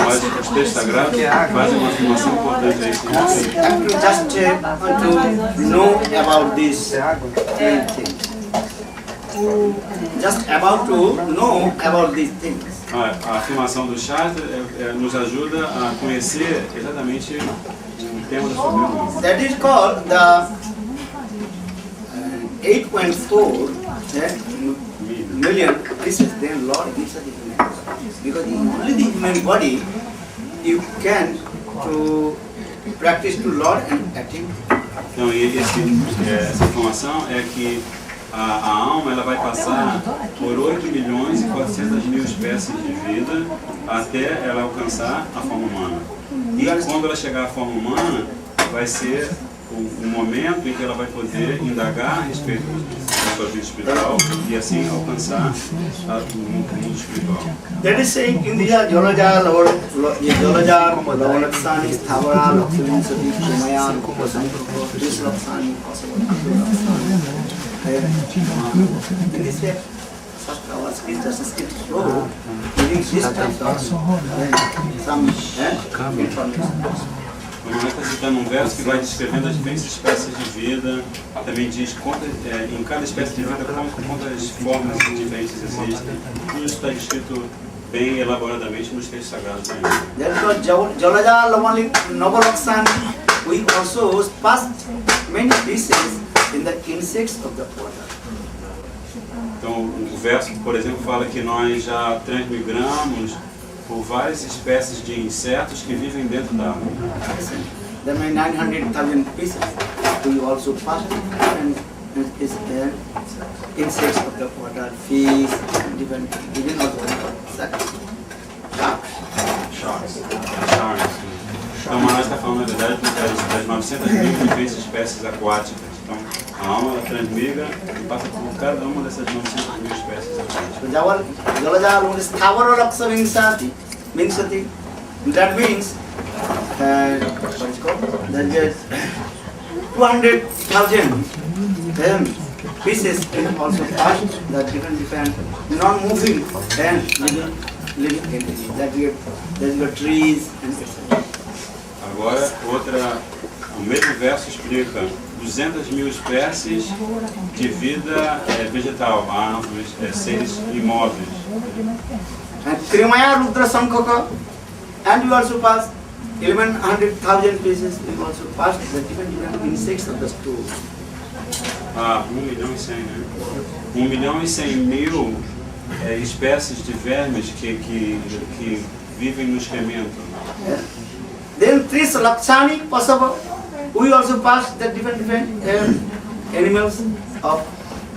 Mas os textos sagrados fazem uma afirmação importante a esse respeito. just want to know about these things. Just about to know about these things. A afirmação do Shastra nos ajuda a conhecer exatamente o tema da soberania. That is called the 8.4 million pieces. Then Lord gives us the human body. Because only the human body you can to practice to Lord and attain. Então, essa informação é que a alma ela vai passar por 8 milhões e 400 mil espécies de vida até ela alcançar a forma humana. E quando ela chegar à forma humana, vai ser o momento em que ela vai poder indagar a respeito da sua vida espiritual e assim alcançar o mundo espiritual. That is saying India, Jolaja, Jolaja, Lavalaksani, Thavara, Lakshmi, Sati, Kumaya, Kupasam, Vislaksani, in this way, our scriptures show giving this type of some information. O Maharaj está citando um verso que vai descrevendo as diferentes espécies de vida, também diz em cada espécie de vida quantas formas diferentes existem. Tudo isso está descrito bem elaboradamente nos textos sagrados da Índia. Therefore, Jalaja, Lavali, Navalaksani, we also passed many pieces in the insects of the water. Então, o verso, por exemplo, fala que nós já transmigramos por várias espécies de insetos que vivem dentro da água. There are 900,000 pieces. We also passed different insects of the water, fish, different, even also sharks. Então, o Maharaj está falando, na verdade, das 900 mil diferentes espécies aquáticas. Então, a alma ela transmigra e passa por cada uma dessas 900 mil espécies aquáticas. Jalaja is Thavara Laksa Vinsati. That means what is called? That is 200,000 pieces and also passed the different non-moving and living entities. That we have trees and etc. Agora, o mesmo verso explica 200 mil espécies de vida vegetal, árvores, seres imóveis. And Krimaya Rudra Sankaka, and we also passed 1100,000 pieces. We also passed the different insects of the stool. 1 milhão e 100, né? 1 milhão e 100 mil espécies de vermes que vivem no excremento. Then 3 Lakshani possible. We also passed the different animals of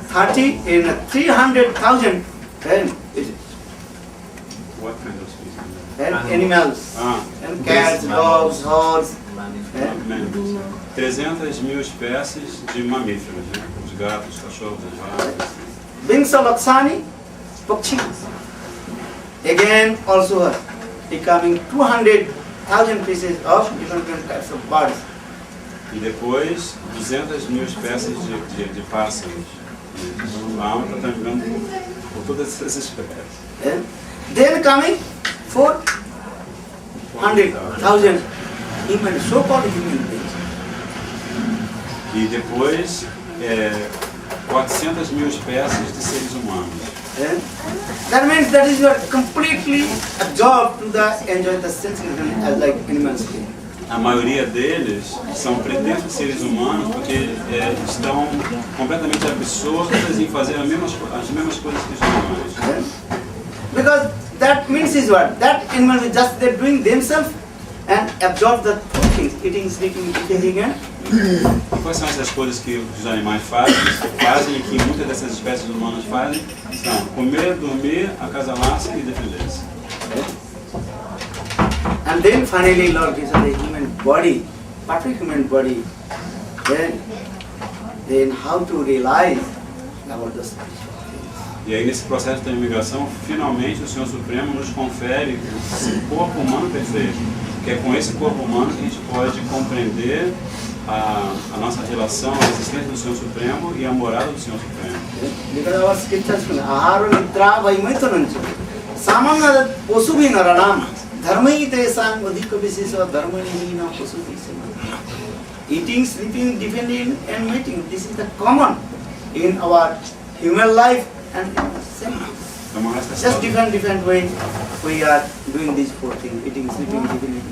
30 and 300,000 What kind of species? animals and cats, dogs, horses. 300 mil espécies de mamíferos, né? Os gatos, os cachorros, as vacas. Bingsa Lakshani, Pakshi. Again also becoming 200,000 pieces of different types of birds. E depois 200 mil espécies de pássaros. A alma está transmigrando por todas essas espécies. Then coming 400,000 human, so-called human beings. E depois 400 mil espécies de seres humanos. Yeah? That means that is you are completely absorbed to the enjoy the sense as like animals do. A maioria deles são pretensos seres humanos porque estão completamente absortos em fazer as mesmas coisas que os humanos. Yeah? Because that means is what? That animal is just they're doing themselves and absorb the things, eating, sleeping, eating, and E quais são essas coisas que os animais fazem e que muitas dessas espécies humanas fazem? São comer, dormir, acasalar-se e defender-se. and then finally Lord gives us a human body, perfect human body. Then how to realize about the spiritual things. E aí nesse processo da imigração, finalmente o Senhor Supremo nos confere esse corpo humano perfeito. Que é com esse corpo humano que a gente pode compreender a nossa relação, a existência do Senhor Supremo e a morada do Senhor Supremo. Because our scriptures, aharo nitra vaimaithanancha, samana posubi naranam, dharmai tesang adhika visesa dharmani na posubi samana. Eating, sleeping, defending and mating, this is the common in our human life and in the same. Just different way we are doing these four things, eating, sleeping, defending.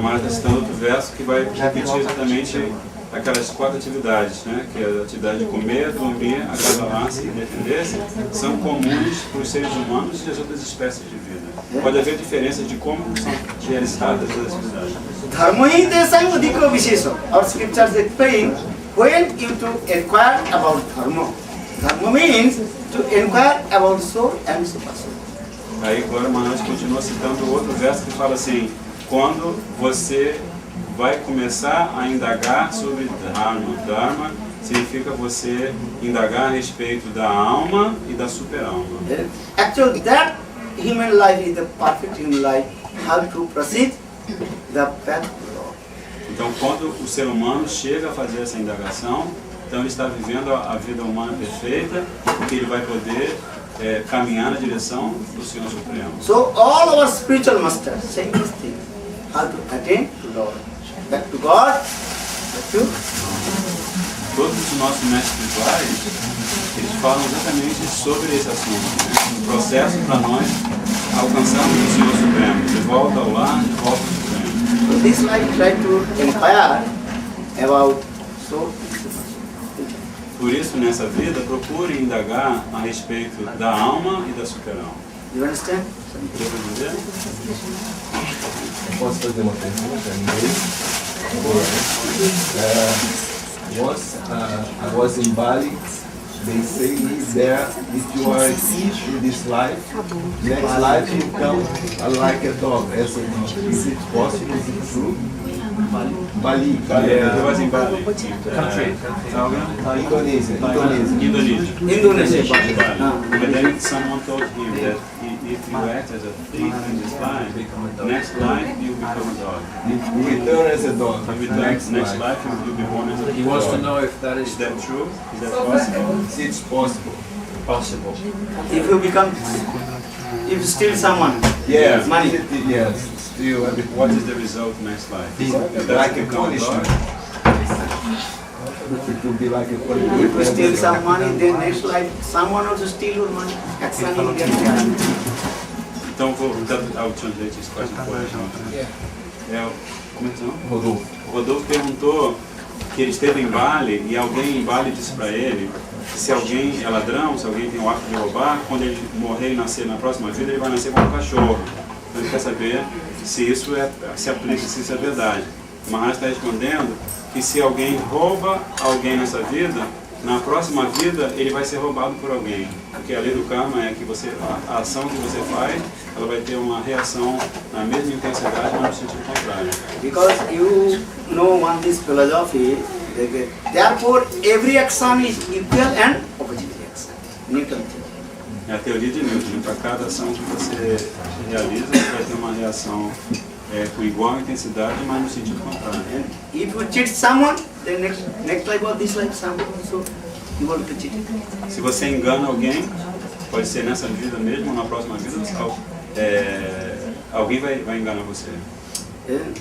Mas está citando outro verso que vai repetir exatamente aquelas 4 atividades, né? Que é a atividade de comer, dormir, acasalar-se e defender-se, são comuns para os seres humanos e as outras espécies de vida. Pode haver diferenças de como são realizadas as atividades. Dharmai tesang adhika visesa. Our scriptures explain when you to inquire about dharma. Dharma means to inquire about soul and super soul. Aí agora Maharaj continua citando outro verso que fala assim: quando você vai começar a indagar sobre Dharma. Dharma significa você indagar a respeito da alma e da super-alma. Actually, that human life is the perfect human life. How to proceed the path of the Lord. Então, quando o ser humano chega a fazer essa indagação, então ele está vivendo a vida humana perfeita, porque ele vai poder caminhar na direção do Senhor Supremo. So all our spiritual masters say this thing. How to attain to Lord. Back to God, back to... Todos os nossos mestres espirituais, eles falam exatamente sobre esse assunto, né? O processo para nós alcançarmos o Senhor Supremo, de volta ao lar, de volta ao Supremo. So this life try to inquire about soul. Por isso, nessa vida, procure indagar a respeito da alma e da super-alma. You understand? Deu para entender? Posso fazer uma pergunta? Once I was in Bali, they say there, if you are a fish in this life, next life you become like a dog, as a dog. Is it possible? Is it true? Bali. It was in Bali. Country. Indonesia. Indonesia. But then someone told him that if you act as a thief in this life, next life you become a dog. You return as a dog. Next life you will be born as a dog. He wants to know if that Is that true? Is that possible? It's possible. possible. If you become, if you steal someone, Yes. money. Yes. Still, What is the result next life? like a punishment. It will be like a punishment. If you steal some money, then next life someone also steal your money. Action you get. Então vou I'll translate this question for you. Como é que chama? Rodolfo. O Rodolfo perguntou que ele esteve em Bali e alguém em Bali disse para ele que se alguém é ladrão, se alguém tem o hábito de roubar, quando ele morrer e nascer na próxima vida, ele vai nascer como um cachorro. Então ele quer saber se isso se aplica, se isso é verdade. O Maharaj está respondendo que se alguém rouba alguém nessa vida, na próxima vida ele vai ser roubado por alguém. Porque a lei do karma é que a ação que você faz, ela vai ter uma reação na mesma intensidade, mas no sentido contrário. Because you know one this philosophy, therefore every action is equal and opposite action. Newton theory. É a teoria de Newton. Para cada ação que você realiza, você vai ter uma reação com igual intensidade, mas no sentido contrário. And if you cheat someone, then next life or this life someone also you want to cheat. Se você engana alguém, pode ser nessa vida mesmo ou na próxima vida, alguém vai enganar você.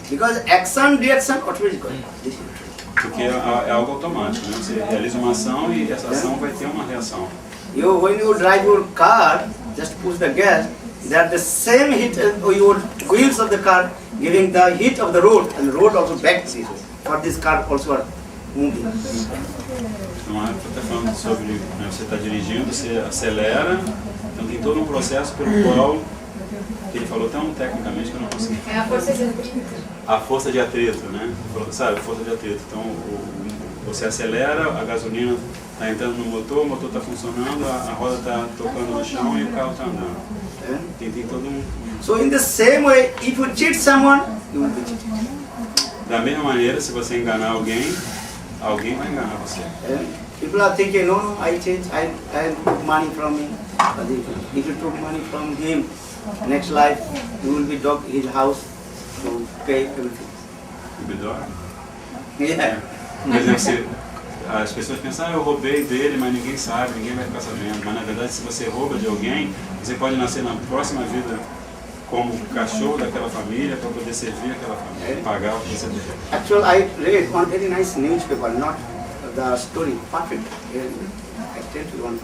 Because action, reaction, automatically. Porque é algo automático, né? Você realiza uma ação e essa ação vai ter uma reação. when you drive your car, just push the gas, that the same heat your wheels of the car giving the heat of the road, and the road also backs it. For this car also are moving. Então, a está falando sobre, né, você está dirigindo, você acelera, então tem todo um processo pelo qual, que ele falou tão tecnicamente que eu não consegui. É a força de atrito. A força de atrito, né? Sabe, força de atrito. Então, você acelera, a gasolina está entrando no motor, o motor está funcionando, a roda está tocando no chão e o carro está andando. Tem todo um... So in the same way, if you cheat someone, you will be cheated. Da mesma maneira, se você enganar alguém, alguém vai enganar você. People are thinking, no, I took money from him. But if you took money from him, next life you will be dog his house to pay everything. Yeah. Por exemplo, as pessoas pensam, eu roubei dele, mas ninguém sabe, ninguém vai ficar sabendo. Mas na verdade, se você rouba de alguém, você pode nascer na próxima vida como cachorro daquela família para poder servir aquela família, pagar o que você deve. Actually, I read one very nice newspaper, not the story, perfect. I tell you one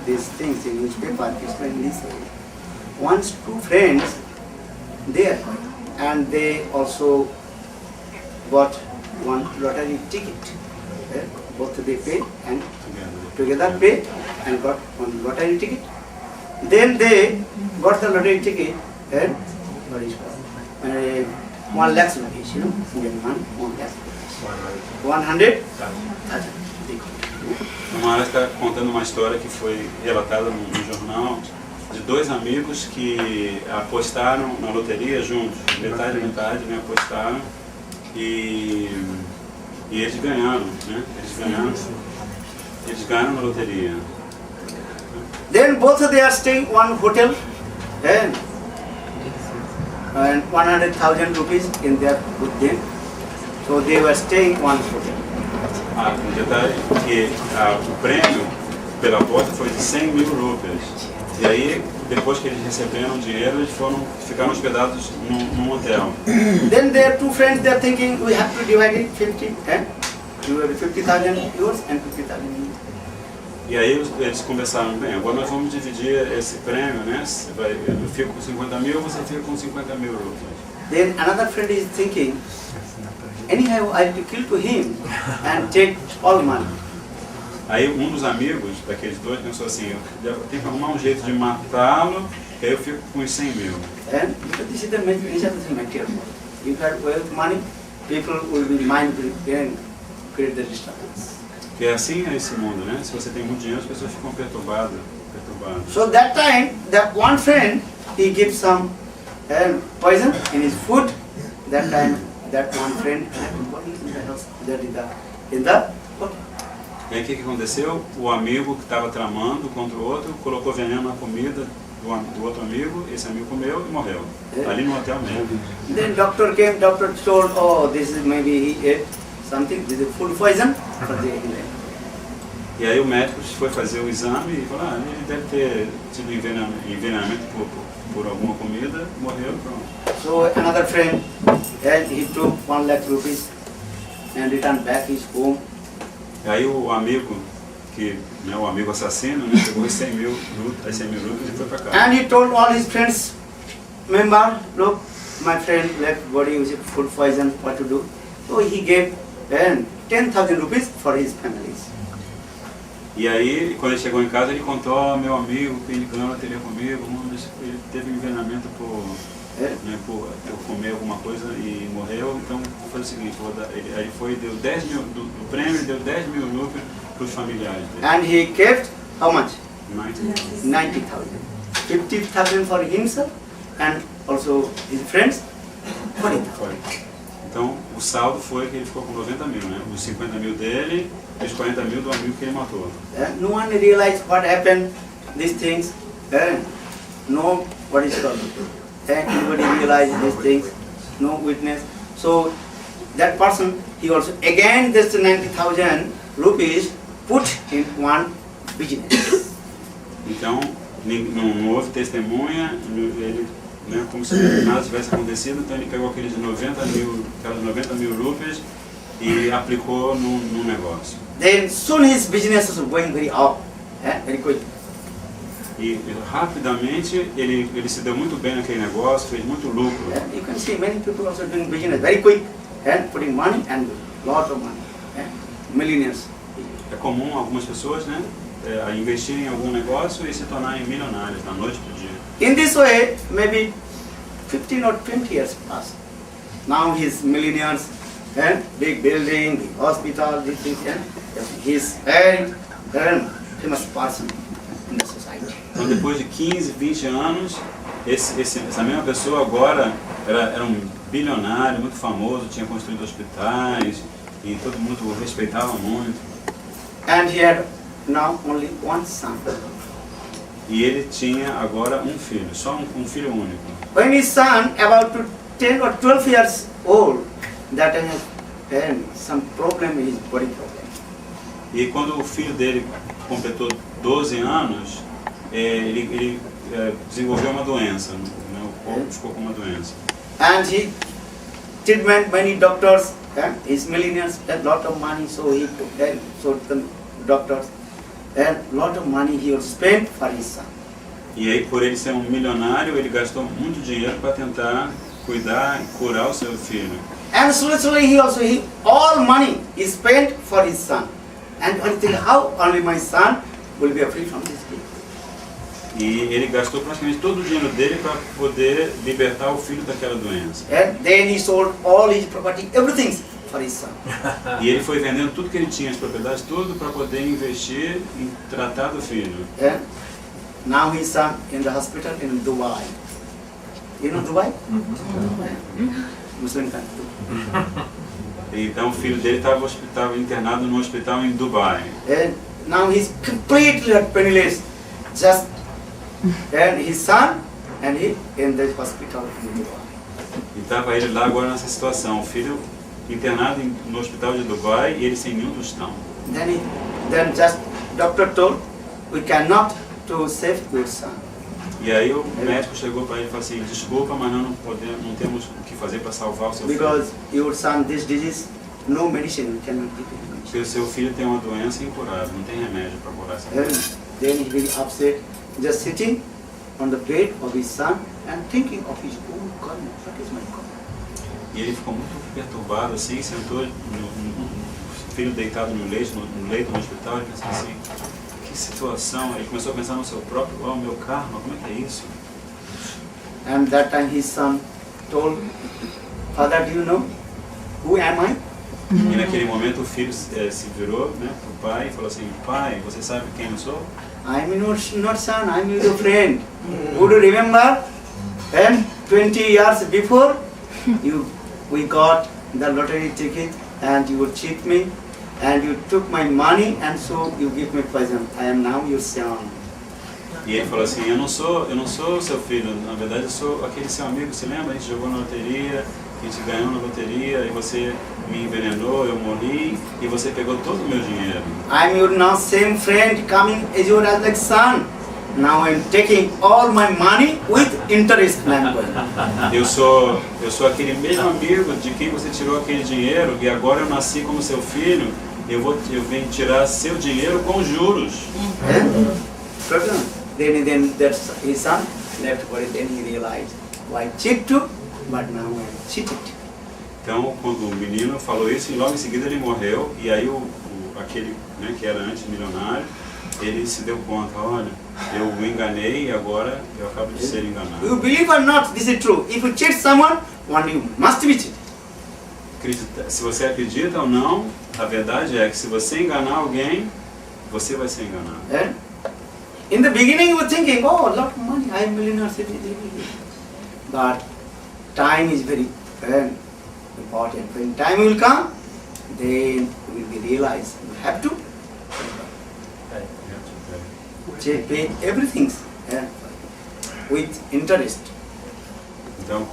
these things in newspaper, explain this way. Once two friends there, and they also bought one lottery ticket. Both they paid and together paid and got one lottery ticket. Then they got the lottery ticket and 1 lakh rupees, you know, 1 lakh. 100,000. Uma hora está contando uma história que foi relatada no jornal de dois amigos que apostaram na loteria juntos, metade, né, apostaram e eles ganharam, né? Eles ganharam na loteria. Then both they are staying one hotel and 100,000 rupees in there with them. So they were staying one hotel. Um detalhe que o prêmio pela aposta foi de 100 mil rupias. E aí, depois que eles receberam o dinheiro, eles ficaram hospedados num hotel. Then their two friends, they are thinking, we have to divide it 50, 50,000 euros and 50,000 euros. E aí eles conversaram, bem, agora nós vamos dividir esse prêmio, né? Eu fico com 50 mil, você fica com 50 mil rupias. Then another friend is thinking, anyhow I have to kill to him and take all money. Aí um dos amigos daqueles dois pensou assim, eu tenho que arrumar um jeito de matá-lo, que aí eu fico com os 100 mil. And this is the material. If you have wealth money, people will be mind and create the disturbance. Que é assim esse mundo, né? Se você tem muito dinheiro, as pessoas ficam perturbadas. So that time, that one friend, he gives some poison in his food. That time, that one friend had body in the house, that in the hotel. E aí o que aconteceu? O amigo que estava tramando contra o outro colocou veneno na comida do outro amigo, esse amigo comeu e morreu. Ali no hotel mesmo. Then doctor came, doctor told, oh, this is maybe he ate something, this is food poison. E aí o médico foi fazer o exame e falou, ele deve ter tido envenenamento por alguma comida, morreu, pronto. So another friend, he took 1 lakh rupees and returned back his home. E aí o amigo, né, o amigo assassino, né, pegou as 100 mil rupias e foi para casa. And he told all his friends, member, look, my friend left body with food poison, what to do? So he gave 10,000 rupees for his families. E aí, quando ele chegou em casa, ele contou, meu amigo, que ele ganhou na loteria comigo, ele teve envenenamento por comer alguma coisa e morreu, então foi o seguinte, ele foi, deu 10 mil do prêmio, deu 10 mil rupias para os familiares dele. And he kept how much? 90,000. 50,000 for himself and also his friends. 40,000. Então o saldo foi que ele ficou com 90 mil, né? Os 50 mil dele e os 40 mil do amigo que ele matou. No one realized what happened, these things, no, what is called? Nobody realized these things, no witness. So that person, he also again this 90,000 rupees put in one business. Então não houve testemunha, ele, né, como se nada tivesse acontecido, então ele pegou aquelas 90 mil rupias e aplicou num negócio. Then soon his business was going very up. very quick. E rapidamente ele se deu muito bem naquele negócio, fez muito lucro. You can see many people also doing business very quick and putting money and lot of money. Millionaires. É comum algumas pessoas, né, investirem em algum negócio e se tornarem milionários da noite para o dia. In this way, maybe 15 or 20 years passed. Now he's millionaires and big building, big hospital, this thing, and he's very famous person in the society. Então depois de 15, 20 anos, essa mesma pessoa agora era um bilionário muito famoso, tinha construído hospitais e todo mundo o respeitava muito. And he had now only one son. E ele tinha agora um filho, só um filho único. When his son about to 10 or 12 years old, that has some problem in his body problem. E quando o filho dele completou 12 anos, ele desenvolveu uma doença, né? O corpo ficou com uma doença. And he treatment many doctors, his millionaires had lot of money, so he so the doctors and lot of money he would spend for his son. E aí, por ele ser um milionário, ele gastou muito dinheiro para tentar cuidar e curar o seu filho. And slowly all money is spent for his son. And I think how only my son will be free from this guilt. E ele gastou praticamente todo o dinheiro dele para poder libertar o filho daquela doença. And then he sold all his property, everything for his son. E ele foi vendendo tudo que ele tinha, as propriedades, tudo para poder investir em tratar do filho. And now his son in the hospital in Dubai. You know Dubai? Muslim country. Então o filho dele estava internado no hospital em Dubai. And now he's completely penniless. Just and his son and he in the hospital in Dubai. E estava ele lá agora nessa situação, o filho internado no hospital de Dubai e ele sem nenhum tostão. Then just doctor told we cannot to save your son. E aí o médico chegou para ele e falou assim, desculpa, mas não temos o que fazer para salvar o seu filho. Because your son this disease, no medicine we cannot give him. Porque o seu filho tem uma doença incurável, não tem remédio para curar essa doença. Then he was upset, just sitting on the bed of his son and thinking of his own karma. What is my karma? E ele ficou muito perturbado assim, sentou o filho deitado no leito no hospital e pensou assim, que situação, ele começou a pensar no seu próprio, meu karma, como é que é isso? And that time his son told, Father, do you know who am I? E naquele momento o filho se virou, né, pro pai e falou assim, pai, você sabe quem eu sou? I'm not son, I'm your friend. Would you remember? And 20 years before, we got the lottery ticket and you would cheat me and you took my money and so you give me poison. I am now your son. E ele falou assim, eu não sou seu filho, na verdade eu sou aquele seu amigo, você lembra? A gente jogou na loteria, a gente ganhou na loteria e você me envenenou, eu morri e você pegou todo o meu dinheiro. I'm your now same friend coming as your like son. Now I'm taking all my money with interest. Eu sou aquele mesmo amigo de quem você tirou aquele dinheiro e agora eu nasci como seu filho, eu venho tirar seu dinheiro com juros. Then his son left for it, then he realized, why cheat too, but now I cheated. Então, quando o menino falou isso, e logo em seguida ele morreu, e aí aquele, né, que era antes milionário, ele se deu conta, olha, eu o enganei e agora eu acabo de ser enganado. You believe or not, this is true. If you cheat someone, one you must be cheated. Se você acredita ou não, a verdade é que se você enganar alguém, você vai ser enganado. In the beginning you were thinking, oh, a lot of money, I am millionaire, but time is very important. When time will come, then you will realize you have to pay everything with interest. Então,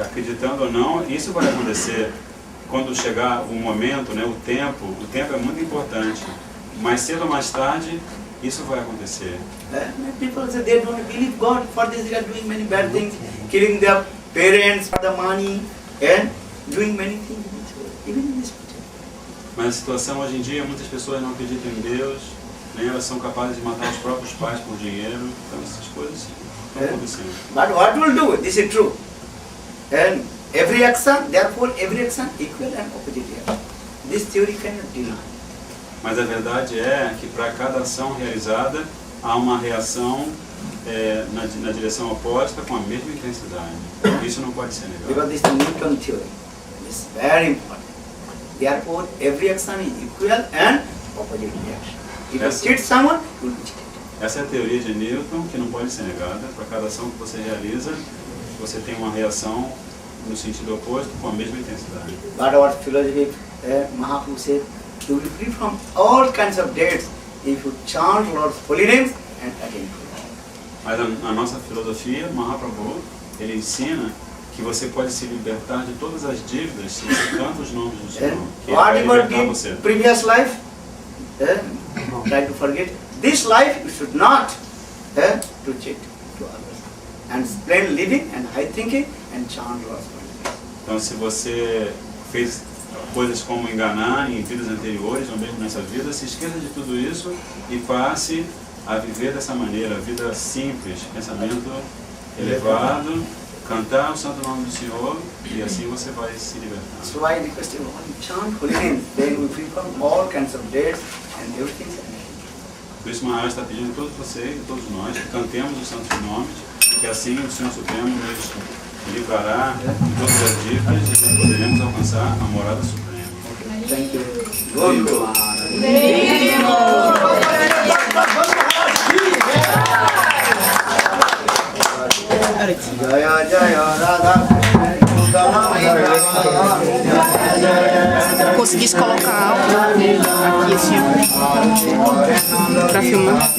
acreditando ou não, isso vai acontecer quando chegar o momento, né, o tempo é muito importante. Mais cedo ou mais tarde, isso vai acontecer. People say they don't believe God, for this they are doing many bad things, killing their parents for the money and doing many things, even in this. Mas a situação hoje em dia, muitas pessoas não acreditam em Deus, nem elas são capazes de matar os próprios pais por dinheiro. Então essas coisas estão acontecendo. But what will do? This is true. And every action, therefore every action equal and opposite reaction. This theory cannot deny. Mas a verdade é que para cada ação realizada há uma reação na direção oposta com a mesma intensidade. Isso não pode ser negado. Because this is Newton theory. It's very important. Therefore every action is equal and opposite reaction. If you cheat someone, you will be cheated. Essa é a teoria de Newton, que não pode ser negada. Para cada ação que você realiza, você tem uma reação no sentido oposto com a mesma intensidade. But our philosophy, Mahaprabhu said, you will be free from all kinds of debts if you chant Lord's holy names and attain to God. Mas a nossa filosofia, Mahaprabhu, ele ensina que você pode se libertar de todas as dívidas se você canta os nomes do Senhor, que ele vai Whatever libertar você. did previous life, try to forget. This life you should not to cheat to others. And plain living and high thinking and chant Lord's holy names. Então, se você fez coisas como enganar em vidas anteriores ou mesmo nessa vida, se esqueça de tudo isso e passe a viver dessa maneira, vida simples, pensamento elevado, cantar o santo nome do Senhor e assim você vai se libertar. So I request you all chant holy names, then we free from all kinds of debts and everything. Por isso, Maharaj está pedindo a todos vocês e todos nós que cantemos os santos nomes, que assim o Senhor Supremo nos livrará de todas as dívidas e poderemos alcançar a morada suprema. Thank you. Guru Jaya Jaya Radha Conseguisse colocar algo aqui assim, ó, pra filmar.